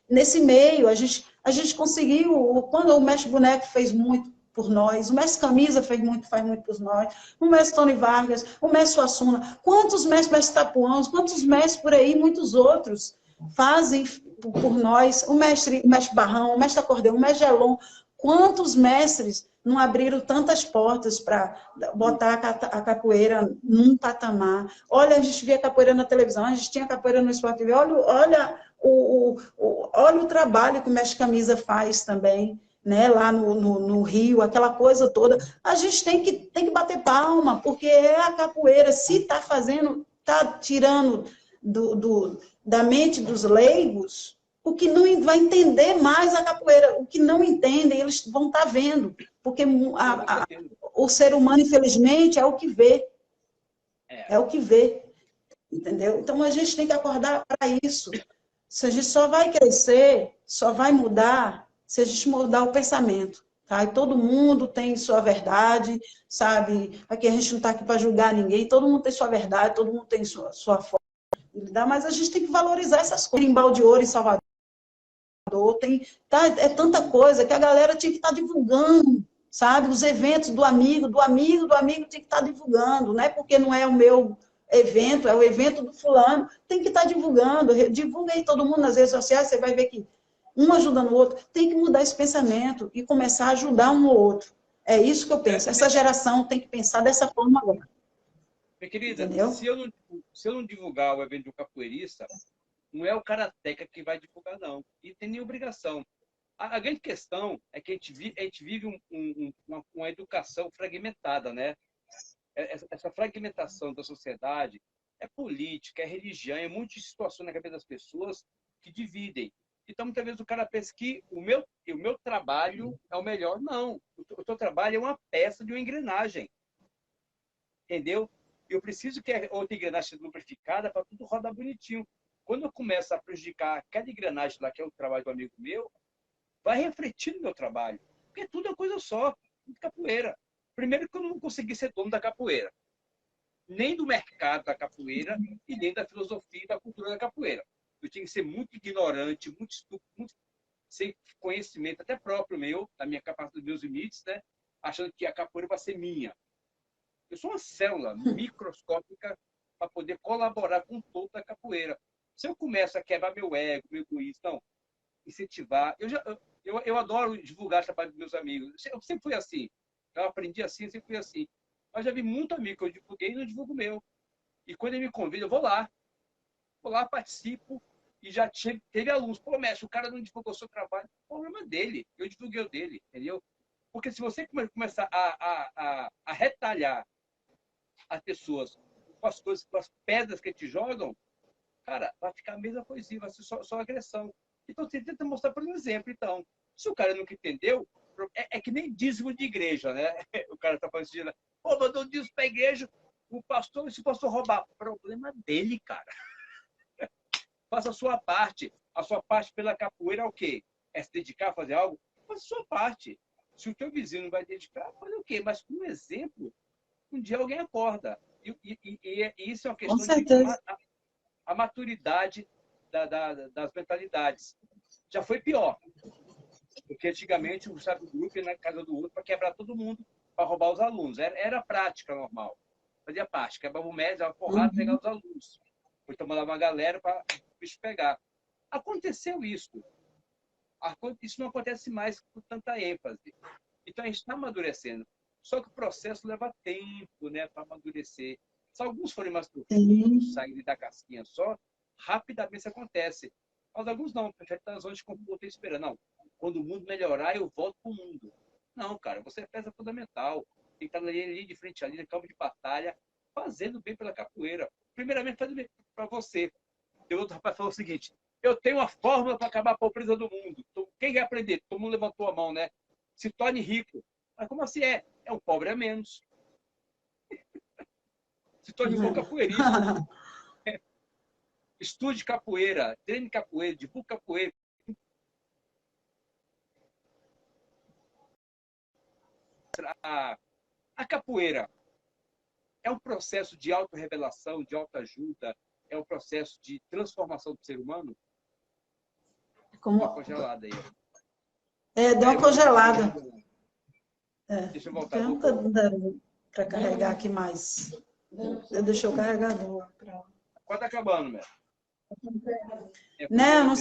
nesse meio. A gente conseguiu, quando o Mestre Boneco fez muito por nós, o Mestre Camisa faz muito por nós, o Mestre Tony Vargas, o Mestre Suassuna, quantos mestres Tapuãos, quantos mestres por aí, muitos outros fazem por nós, o mestre Barrão, o mestre Acordeão, o mestre Gelon, quantos mestres não abriram tantas portas para botar a capoeira num patamar? Olha, a gente via capoeira na televisão, a gente tinha capoeira no Sport TV, olha o trabalho que o mestre Camisa faz também, né, lá no Rio, aquela coisa toda. A gente tem que bater palma, porque é a capoeira, se está fazendo, está tirando da mente dos leigos, o que não vai entender mais a capoeira, o que não entendem, eles vão estar vendo, porque o ser humano, infelizmente, é o que vê, é o que vê, entendeu? Então, a gente tem que acordar para isso. Se a gente só vai crescer, só vai mudar, se a gente mudar o pensamento, tá? E todo mundo tem sua verdade, sabe? Aqui a gente não está aqui para julgar ninguém, todo mundo tem sua verdade, todo mundo tem sua forma, mas a gente tem que valorizar essas coisas. Tem balde de ouro em Salvador, é tanta coisa que a galera tinha que estar divulgando, sabe? Os eventos do amigo tinha que estar divulgando, não é porque não é o meu evento, é o evento do fulano, tem que estar divulgando, divulga aí todo mundo nas redes sociais, você vai ver que um ajudando o outro, tem que mudar esse pensamento e começar a ajudar um ou outro. É isso que eu penso, essa geração tem que pensar dessa forma agora. Minha querida, entendeu? se eu não divulgar o evento do capoeirista, não é o Karateka que vai divulgar, não. E tem nem obrigação. A grande questão é que a gente vive uma educação fragmentada, né? Essa fragmentação da sociedade é política, é religião, é muitas situações na cabeça das pessoas que dividem. Então, muitas vezes o cara pensa que o meu trabalho é o melhor. Não, o teu trabalho é uma peça de uma engrenagem, entendeu? Eu preciso que a outra engrenagem seja lubrificada para tudo rodar bonitinho. Quando eu começo a prejudicar aquela engrenagem lá, que é o trabalho do amigo meu, vai refletir no meu trabalho. Porque tudo é coisa só, tudo capoeira. Primeiro que eu não consegui ser dono da capoeira, nem do mercado da capoeira e nem da filosofia e da cultura da capoeira. Eu tinha que ser muito ignorante, muito estúpido, muito sem conhecimento até próprio meu, da minha capacidade, dos meus limites, né? Achando que a capoeira vai ser minha. Eu sou uma célula microscópica para poder colaborar com o todo da capoeira. Se eu começo a quebrar meu ego, meu egoísmo, não, incentivar. Eu adoro divulgar o trabalho dos meus amigos. Eu sempre fui assim. Eu aprendi assim, eu sempre fui assim. Mas já vi muito amigo que eu divulguei e não divulgo o meu. E quando ele me convida, eu vou lá, participo. E já teve alunos. Pô, mestre, o cara não divulgou o seu trabalho. O problema é dele. Eu divulguei o dele, entendeu? Porque se você começar a retalhar as pessoas com as coisas, com as pedras que te jogam, cara, vai ficar a mesma coisinha, vai ser só agressão. Então você tenta mostrar por um exemplo. Então, se o cara nunca entendeu, é que nem dízimo de igreja, né? O cara tá falando, pô, mandou dízimo pra igreja, o pastor, e se o pastor roubar? Problema dele, cara. Faça a sua parte. A sua parte pela capoeira é o quê? É se dedicar a fazer algo? Faça a sua parte. Se o teu vizinho não vai dedicar, fazer o quê? Mas, com um exemplo, um dia alguém acorda. E isso é uma Com questão de certeza. a maturidade das mentalidades. Já foi pior, porque antigamente o sabe, o grupo ia na casa do outro para quebrar todo mundo, para roubar os alunos. Era prática normal. Fazia parte. Quebrava o médio, dava porrada, pegava os alunos. Depois mandava uma galera para o bicho pegar. Aconteceu isso. Isso não acontece mais com tanta ênfase. Então a gente está amadurecendo. Só que o processo leva tempo, né, para amadurecer. Se alguns forem mais profundos, Sim. saírem da casquinha só, rapidamente isso acontece. Mas alguns não, preferem estar na zona de conforto e esperando. Não, quando o mundo melhorar, eu volto para o mundo. Não, cara, você é peça fundamental. Tem que estar ali de frente, ali no campo de batalha, fazendo bem pela capoeira. Primeiramente, fazendo bem para você. E outro rapaz falou o seguinte: eu tenho uma fórmula para acabar a pobreza do mundo. Então, quem quer aprender? Todo mundo levantou a mão, né? Se torne rico. Mas como assim é? É um pobre a menos. Se torne um bom capoeirista. Estude capoeira, treine capoeira, divulgue capoeira. A capoeira é um processo de autorrevelação, de autoajuda, é um processo de transformação do ser humano. Uma Como... congelada aí. deu uma congelada. Deixa eu voltar. Não tá dando para carregar aqui mais. Eu deixei o carregador. Quase acabando, mesmo. Não,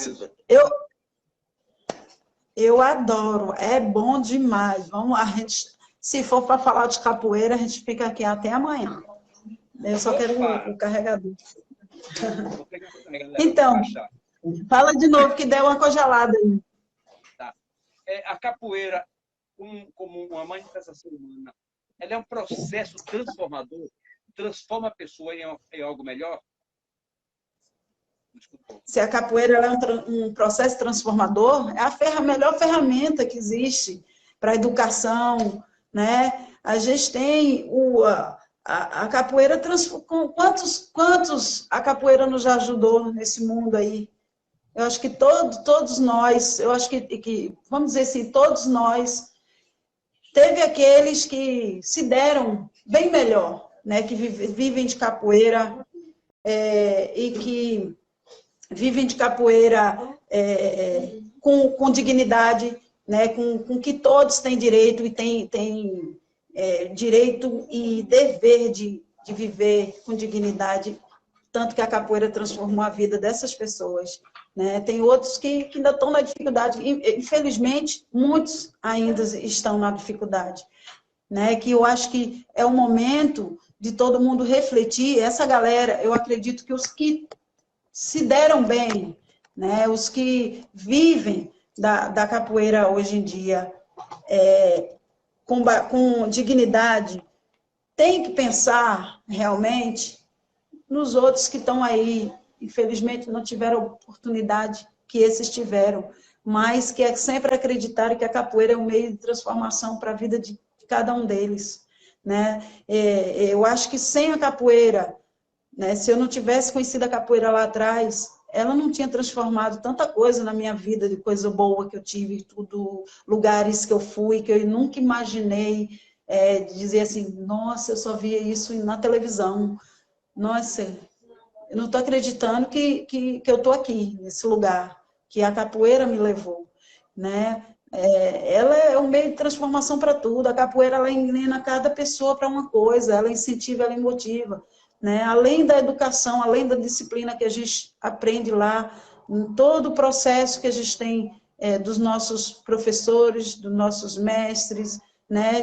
eu adoro, é bom demais. Vamos, a gente, se for para falar de capoeira, a gente fica aqui até amanhã. Eu só quero o carregador. Então, fala de novo que deu uma congelada aí. Tá. A capoeira, como uma manifestação humana, ela é um processo transformador, transforma a pessoa em algo melhor. Se a capoeira é um processo transformador, é a melhor ferramenta que existe para a educação, né? A gente tem a capoeira, quantos a capoeira nos já ajudou nesse mundo aí? Eu acho que todos nós, eu acho que, vamos dizer assim, todos nós, teve aqueles que se deram bem melhor, né? Que vivem de capoeira e que vivem de capoeira com dignidade, né? Com que todos têm direito e têm direito e dever de viver com dignidade, tanto que a capoeira transformou a vida dessas pessoas. Né? Tem outros que ainda estão na dificuldade, infelizmente, muitos ainda estão na dificuldade. Né? Que eu acho que é o momento de todo mundo refletir, essa galera, eu acredito que os que se deram bem, né, os que vivem da capoeira hoje em dia com dignidade, tem que pensar realmente nos outros que estão aí, infelizmente não tiveram a oportunidade que esses tiveram, mas que é sempre acreditar que a capoeira é um meio de transformação para a vida de cada um deles, né? Eu acho que sem a capoeira, né, se eu não tivesse conhecido a capoeira lá atrás, ela não tinha transformado tanta coisa na minha vida, de coisa boa que eu tive, tudo, lugares que eu fui, que eu nunca imaginei dizer assim, nossa, eu só via isso na televisão. Nossa, eu não estou acreditando que eu estou aqui, nesse lugar, que a capoeira me levou, né? Ela é um meio de transformação para tudo. A capoeira, ela engana cada pessoa para uma coisa, ela incentiva, ela motiva, né? Além da educação, além da disciplina que a gente aprende lá, em todo o processo que a gente tem dos nossos professores, dos nossos mestres, né?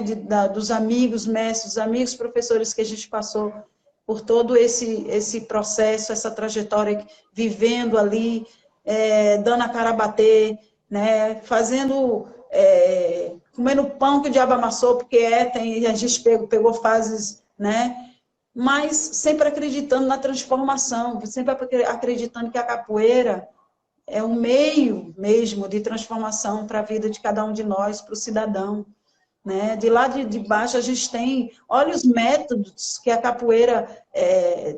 Dos amigos mestres, amigos professores que a gente passou por todo esse processo, essa trajetória, vivendo ali, dando a cara a bater, né, fazendo, comendo pão que o diabo amassou, porque a gente pegou fases, né, mas sempre acreditando na transformação, sempre acreditando que a capoeira é um meio mesmo de transformação para a vida de cada um de nós, para o cidadão, né? De lá de baixo a gente tem, olha os métodos que a capoeira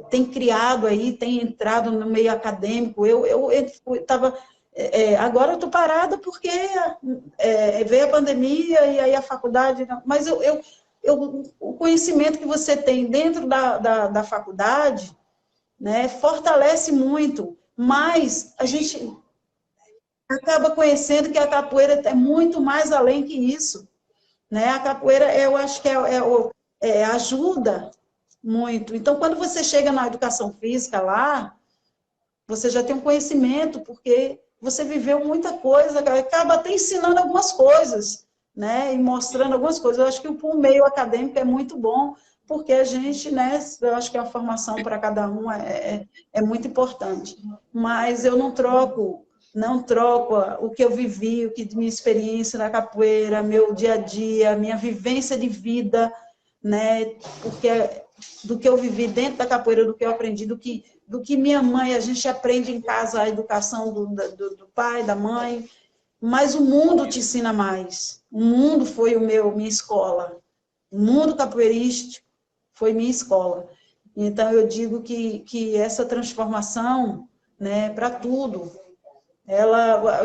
tem criado aí, tem entrado no meio acadêmico. Eu estava, agora eu estou parada porque veio a pandemia e aí a faculdade, mas o conhecimento que você tem dentro da faculdade, né, fortalece muito, mas a gente acaba conhecendo que a capoeira é muito mais além que isso, né? A capoeira, eu acho que ajuda muito. Então, quando você chega na educação física lá, você já tem um conhecimento, porque você viveu muita coisa, acaba até ensinando algumas coisas, né? E mostrando algumas coisas. Eu acho que o meio acadêmico é muito bom, porque a gente, né? Eu acho que a formação para cada um é muito importante. Mas eu não troco o que eu vivi, o que minha experiência na capoeira, meu dia a dia, minha vivência de vida, né? Porque do que eu vivi dentro da capoeira, do que eu aprendi, do que minha mãe, a gente aprende em casa a educação do pai, da mãe, mas o mundo te ensina mais. O mundo foi minha escola. O mundo capoeirístico foi minha escola. Então, eu digo que essa transformação, né, para tudo,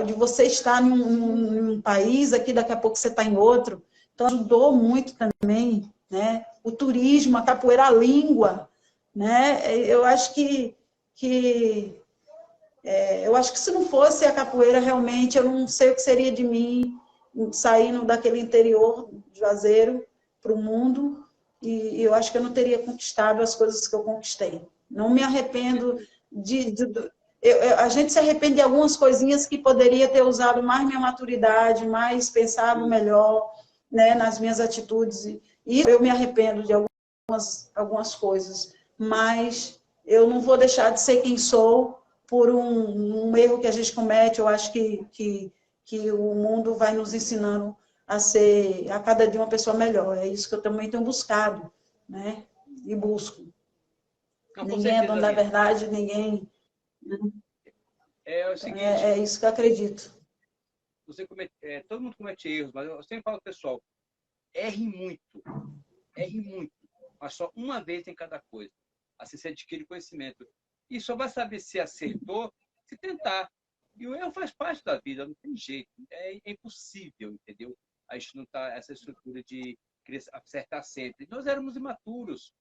de você estar num país, aqui daqui a pouco você está em outro, então ajudou muito também, né? O turismo, a capoeira, a língua, né? Eu acho que se não fosse a capoeira, realmente, eu não sei o que seria de mim, saindo daquele interior de Juazeiro para o mundo, e eu acho que eu não teria conquistado as coisas que eu conquistei. Não me arrependo a gente se arrepende de algumas coisinhas que poderia ter usado mais minha maturidade, mais pensado melhor, né, nas minhas atitudes. E eu me arrependo de algumas coisas, mas eu não vou deixar de ser quem sou por um erro que a gente comete. Eu acho que o mundo vai nos ensinando a ser, a cada dia, uma pessoa melhor. É isso que eu também tenho buscado, né? E busco. Não, com Ninguém é certeza, dono da Aline. verdade, ninguém... É o seguinte, É isso que eu acredito. todo mundo comete erros, mas eu sempre falo pro pessoal, erre muito, mas só uma vez em cada coisa. Assim você adquire conhecimento. E só vai saber se acertou se tentar. E o erro faz parte da vida, não tem jeito. É impossível, entendeu? A gente não tá essa estrutura de acertar sempre. Nós éramos imaturos.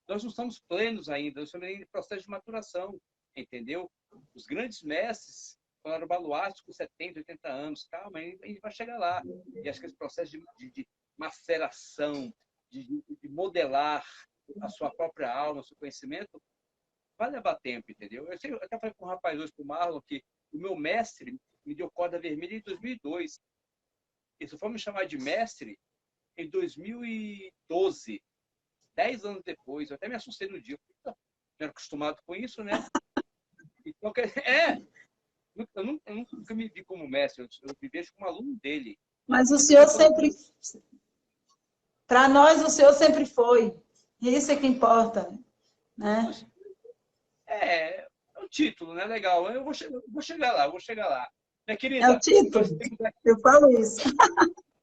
Nós não somos plenos ainda, nós estamos em processo de maturação, entendeu? Os grandes mestres falaram baluarte com 70, 80 anos. Calma, a gente vai chegar lá. E acho que esse processo de maceração, de modelar a sua própria alma, o seu conhecimento, vai levar tempo, entendeu? Eu até falei com um rapaz hoje, com o Marlon, que o meu mestre me deu corda vermelha em 2002. E se for me chamar de mestre, em 2012. 10 anos depois, eu até me assustei no dia. Eu não era acostumado com isso, né? Então, eu nunca me vi como mestre, eu me vejo como aluno dele. Mas o senhor sempre, para nós, o senhor sempre foi. Isso é que importa, né? É o título, né? Legal. Eu vou chegar lá, vou chegar lá. Minha É o querida, título. Eu falo isso.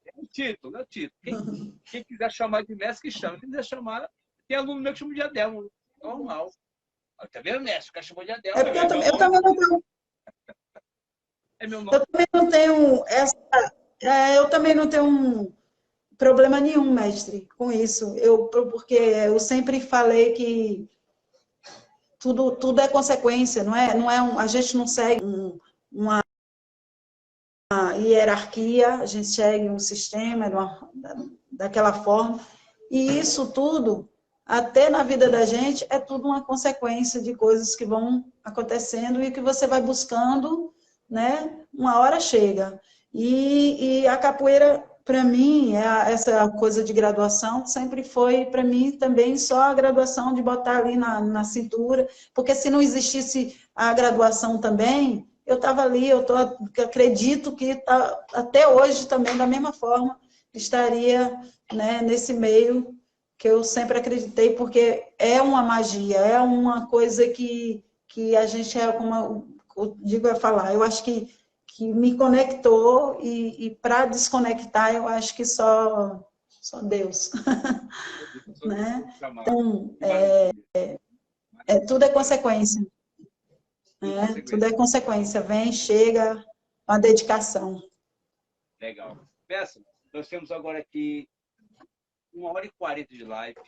é o título, é o título. Quem quiser chamar de mestre, que chama. Quem quiser chamar, tem aluno meu que chama de Adelmo. Normal. Tá vendo, mestre? O cara chamou de É Adelmo. porque eu também não tenho, É meu nome. eu também não tenho essa, eu também não tenho um problema nenhum, mestre, com isso. Porque eu sempre falei que tudo é consequência, a gente não segue uma hierarquia, a gente segue um sistema daquela forma. E isso tudo, até na vida da gente, é tudo uma consequência de coisas que vão acontecendo e que você vai buscando, né? Uma hora chega. E a capoeira, para mim, essa coisa de graduação, sempre foi, para mim, também só a graduação de botar ali na cintura, porque se não existisse a graduação também, eu estava ali, eu acredito que até hoje também, da mesma forma, estaria, né, nesse meio que eu sempre acreditei, porque é uma magia, é uma coisa que a gente é, como eu digo, falar, eu acho que me conectou e para desconectar, eu acho que só Deus, né? Então, tudo é consequência, né? Tudo é consequência, vem, chega, uma dedicação. Legal. Peça, nós temos agora aqui 1h40 de live.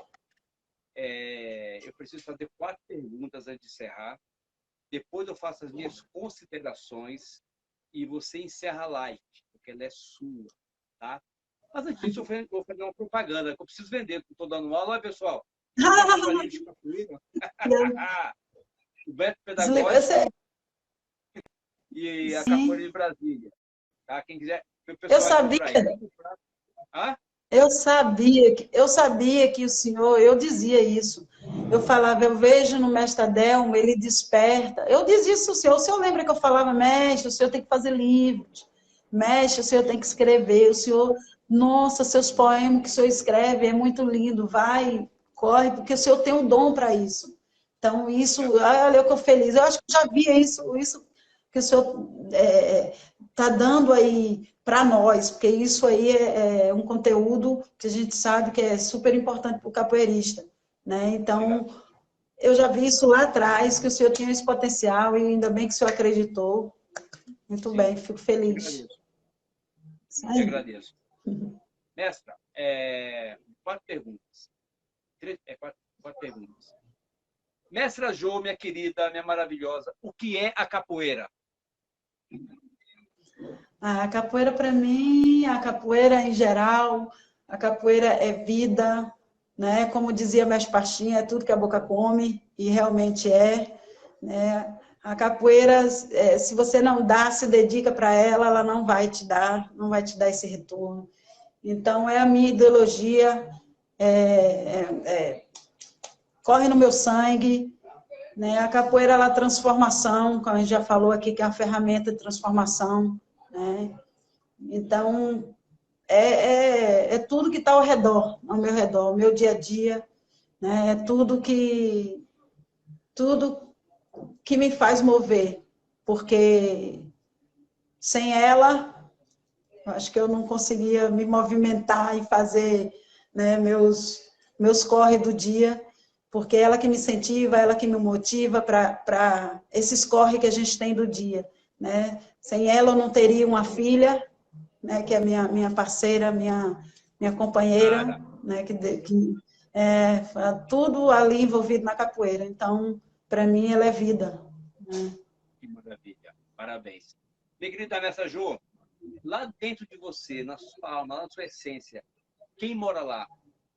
Eu preciso fazer 4 perguntas antes de encerrar. Depois eu faço as minhas considerações e você encerra a live, porque ela é sua, tá? Mas antes disso, eu vou fazer uma propaganda, que eu preciso vender, que eu estou dando aula. Olha, pessoal, de capoeira, o método pedagógico e a capoeira de Brasília. Tá? Quem quiser, o pessoal vai comprar aí. Ah? Eu sabia que o senhor, eu dizia isso. Eu falava, eu vejo no mestre Adelmo, ele desperta. Eu dizia isso ao senhor. O senhor lembra que eu falava, mestre, o senhor tem que fazer livros. Mestre, o senhor tem que escrever. O senhor, nossa, seus poemas que o senhor escreve é muito lindo. Vai, corre, porque o senhor tem um dom para isso. Então, isso, olha, eu estou feliz. Eu acho que já via isso que o senhor está dando aí para nós, porque isso aí é um conteúdo que a gente sabe que é super importante para o capoeirista, né? Então, eu já vi isso lá atrás, que o senhor tinha esse potencial e ainda bem que o senhor acreditou. Muito bem, fico feliz. Eu agradeço. Mestra, 4 perguntas. 4 perguntas. Mestra Jo, minha querida, minha maravilhosa, o que é a capoeira? A capoeira, para mim, a capoeira em geral, a capoeira é vida, né? Como dizia Mestre Pastinha, é tudo que a boca come, e realmente é, né? A capoeira, se você não dá, se dedica para ela, ela não vai te dar esse retorno. Então, é a minha ideologia, corre no meu sangue, né? A capoeira, ela é transformação, como a gente já falou aqui, que é uma ferramenta de transformação, né? Então, é tudo que está ao meu redor, o meu dia a dia, né? É tudo que me faz mover, porque sem ela, eu acho que eu não conseguia me movimentar e fazer, né, meus corre do dia, porque é ela que me incentiva, ela que me motiva para esses corre que a gente tem do dia, né? Sem ela eu não teria uma filha, né, que é minha parceira, minha companheira, né, que tudo ali envolvido na capoeira. Então, para mim, ela é vida. Né? Que maravilha. Parabéns. Minha querida Mestra Jo, lá dentro de você, na sua alma, na sua essência, quem mora lá?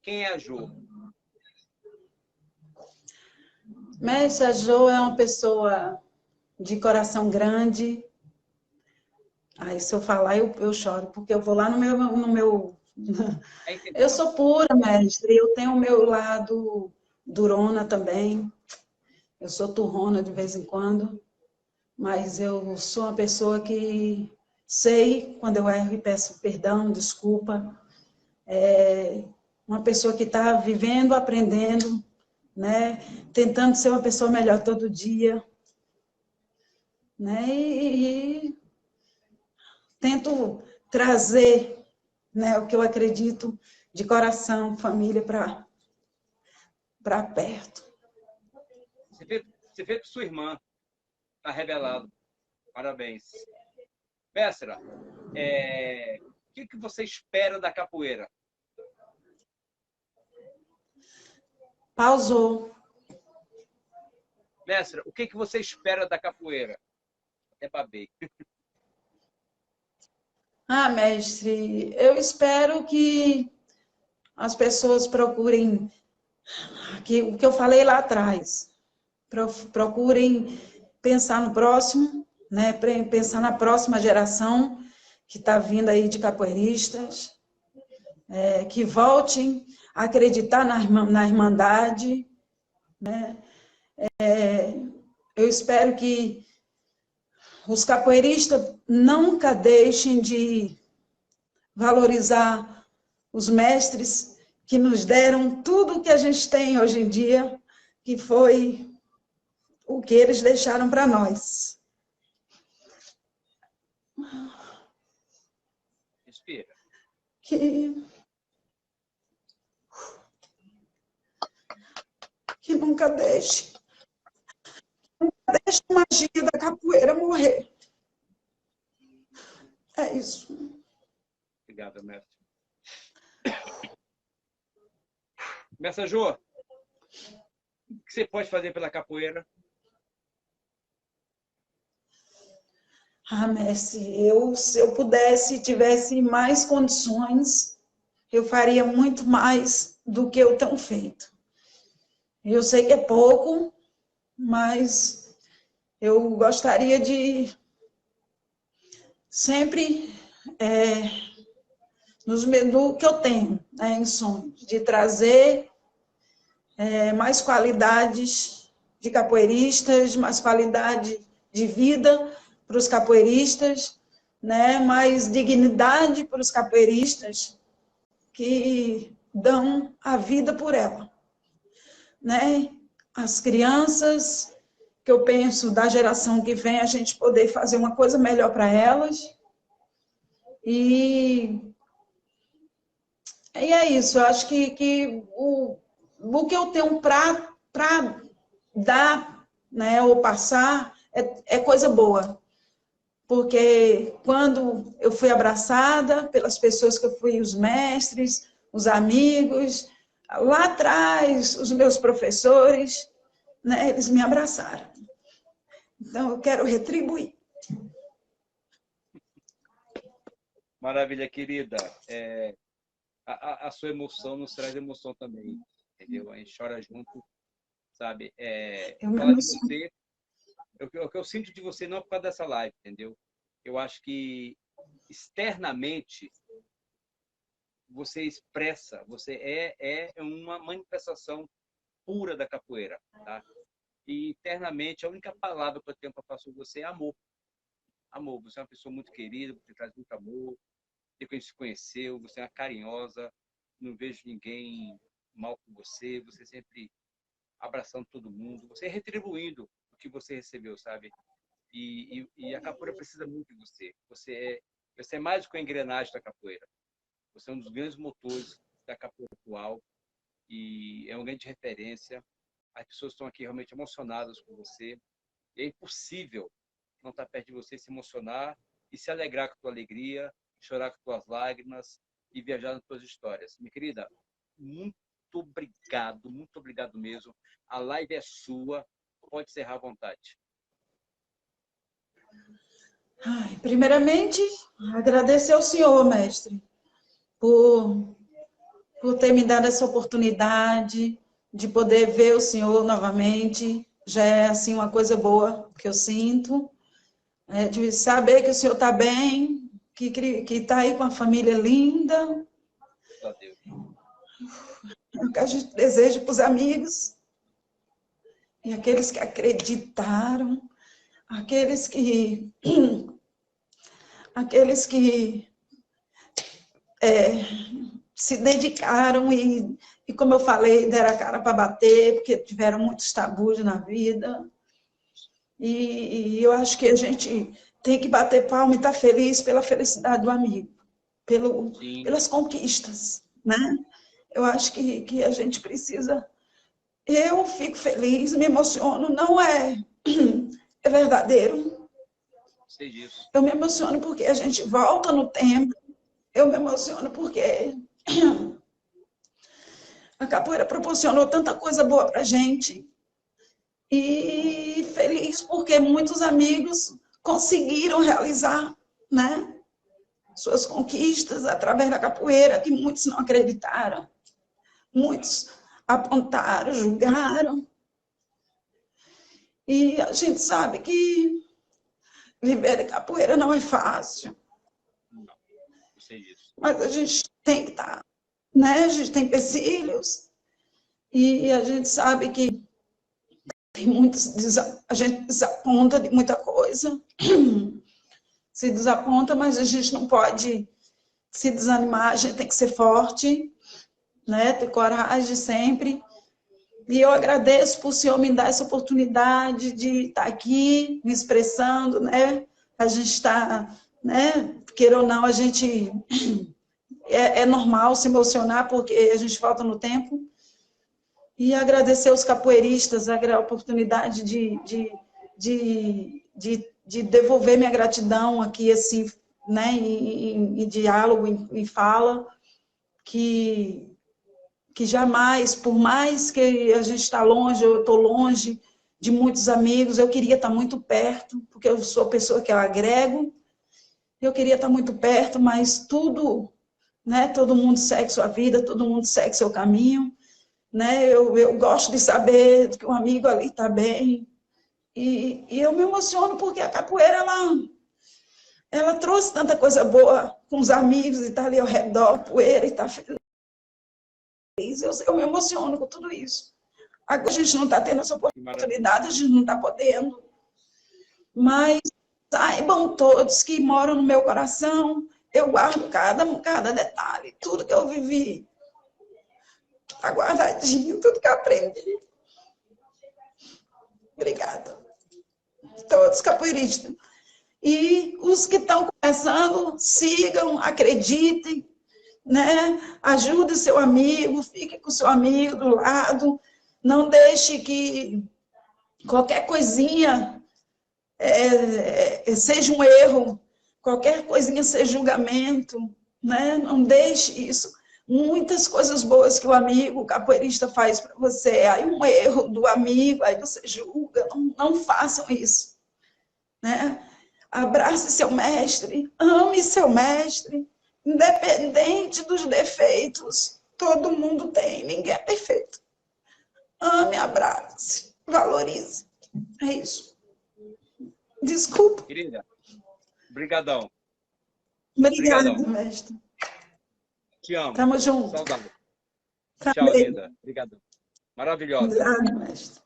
Quem é a Jo? Mestra Jo é uma pessoa de coração grande. Aí, se eu falar, eu choro, porque eu vou lá no meu Eu sou pura, mestre. Eu tenho o meu lado durona também. Eu sou turrona de vez em quando. Mas eu sou uma pessoa que sei quando eu erro e peço perdão, desculpa. É uma pessoa que está vivendo, aprendendo, né? Tentando ser uma pessoa melhor todo dia, né? E tento trazer, né, o que eu acredito de coração, família, para perto. Você fez com sua irmã, tá revelado. Parabéns. Mestra, o que você espera da capoeira? Pausou. Mestra, o que você espera da capoeira? Até babei. Ah, mestre, eu espero que as pessoas procurem o que eu falei lá atrás. Procurem pensar no próximo, né? Pensar na próxima geração que está vindo aí de capoeiristas, que voltem a acreditar na Irmandade, né? Eu espero que os capoeiristas nunca deixem de valorizar os mestres que nos deram tudo o que a gente tem hoje em dia, que foi o que eles deixaram para nós. Respira. Que nunca deixe a magia da capoeira morrer. É isso. Obrigado, mestre. Mestre Jô, o que você pode fazer pela capoeira? Ah, mestre, se eu pudesse, tivesse mais condições, eu faria muito mais do que eu tenho feito. Eu sei que é pouco, mas eu gostaria de sempre, do que eu tenho, né, em sonho, de trazer mais qualidades de capoeiristas, mais qualidade de vida para os capoeiristas, né, mais dignidade para os capoeiristas que dão a vida por ela, né? As crianças, que eu penso da geração que vem, a gente poder fazer uma coisa melhor para elas. E é isso, eu acho que o que eu tenho para dar, né, ou passar, é coisa boa. Porque quando eu fui abraçada pelas pessoas que eu fui, os mestres, os amigos, lá atrás, os meus professores, né, eles me abraçaram. Então, eu quero retribuir. Maravilha, querida. A sua emoção nos traz emoção também, entendeu? A gente chora junto, sabe? Falar de você, o que eu sinto de você não é por causa dessa live, entendeu? Eu acho que externamente você expressa, você é uma manifestação pura da capoeira, tá? E internamente a única palavra que eu tenho para falar sobre você é amor. Amor, você é uma pessoa muito querida, você traz muito amor, desde que a gente se conheceu, você é uma carinhosa, não vejo ninguém mal com você, você sempre abraçando todo mundo, você retribuindo o que você recebeu, sabe? E a capoeira precisa muito de você. Você é mais do que a engrenagem da capoeira. Você é um dos grandes motores da capoeira atual e é uma grande referência. As pessoas estão aqui realmente emocionadas com você. E é impossível não estar perto de você, se emocionar e se alegrar com a tua alegria, chorar com tuas lágrimas e viajar nas tuas histórias. Minha querida, muito obrigado mesmo. A live é sua, pode encerrar à vontade. Primeiramente, agradecer ao senhor, mestre, por ter me dado essa oportunidade de poder ver o senhor novamente. Já é assim uma coisa boa que eu sinto, de saber que o senhor está bem, que está aí com a família linda, Graças a Deus. É o que a gente deseja para os amigos. E aqueles que acreditaram, aqueles que se dedicaram e, como eu falei, deram a cara para bater, porque tiveram muitos tabus na vida. E eu acho que a gente tem que bater palma e estar feliz pela felicidade do amigo, pelas conquistas, né? Eu acho que a gente precisa... Eu fico feliz, me emociono, não é verdadeiro. Sei disso. Eu me emociono porque a gente volta no tempo, eu me emociono porque a capoeira proporcionou tanta coisa boa para a gente. E feliz porque muitos amigos conseguiram realizar, né, suas conquistas através da capoeira, que muitos não acreditaram. Muitos apontaram, julgaram. E a gente sabe que viver de capoeira não é fácil. Não sei disso. Mas a gente tem que estar, né? A gente tem empecilhos. E a gente sabe que tem muitos, a gente desaponta de muita coisa. Se desaponta, mas a gente não pode se desanimar, a gente tem que ser forte, né? Ter coragem sempre. E eu agradeço por o senhor me dar essa oportunidade de estar aqui, me expressando, né? A gente está, né? Queira ou não, a gente... É normal se emocionar, porque a gente falta no tempo. E agradecer aos capoeiristas a oportunidade de devolver minha gratidão aqui, assim, né? Em diálogo, em fala, que jamais, por mais que a gente está longe, eu estou longe de muitos amigos, eu queria estar muito perto, porque eu sou pessoa que eu agrego, eu queria estar muito perto, mas tudo, né, todo mundo segue sua vida, todo mundo segue seu caminho, né, eu gosto de saber que um amigo ali está bem, e eu me emociono porque a capoeira, ela trouxe tanta coisa boa com os amigos, e está ali ao redor, poeira, e está feliz. Eu me emociono com tudo isso. Agora a gente não está tendo essa oportunidade, a gente não está podendo. Mas saibam todos que moram no meu coração, eu guardo cada detalhe, tudo que eu vivi. Está guardadinho, tudo que eu aprendi. Obrigada. Todos capoeiristas. E os que estão começando, sigam, acreditem, né? Ajude seu amigo, fique com seu amigo do lado, não deixe que qualquer coisinha seja um erro, qualquer coisinha seja julgamento, né? Não deixe isso. Muitas coisas boas que o amigo, o capoeirista faz para você, aí um erro do amigo, aí você julga, não façam isso, né? Abrace seu mestre, ame seu mestre, independente dos defeitos, todo mundo tem, ninguém é perfeito. Ame, abrace, valorize. É isso. Desculpa. Querida, brigadão. Obrigada, Brigadão. mestre. Te amo. Tamo junto. Saudade. Também. Tchau, linda. Obrigadão. Maravilhosa. Obrigada, mestre.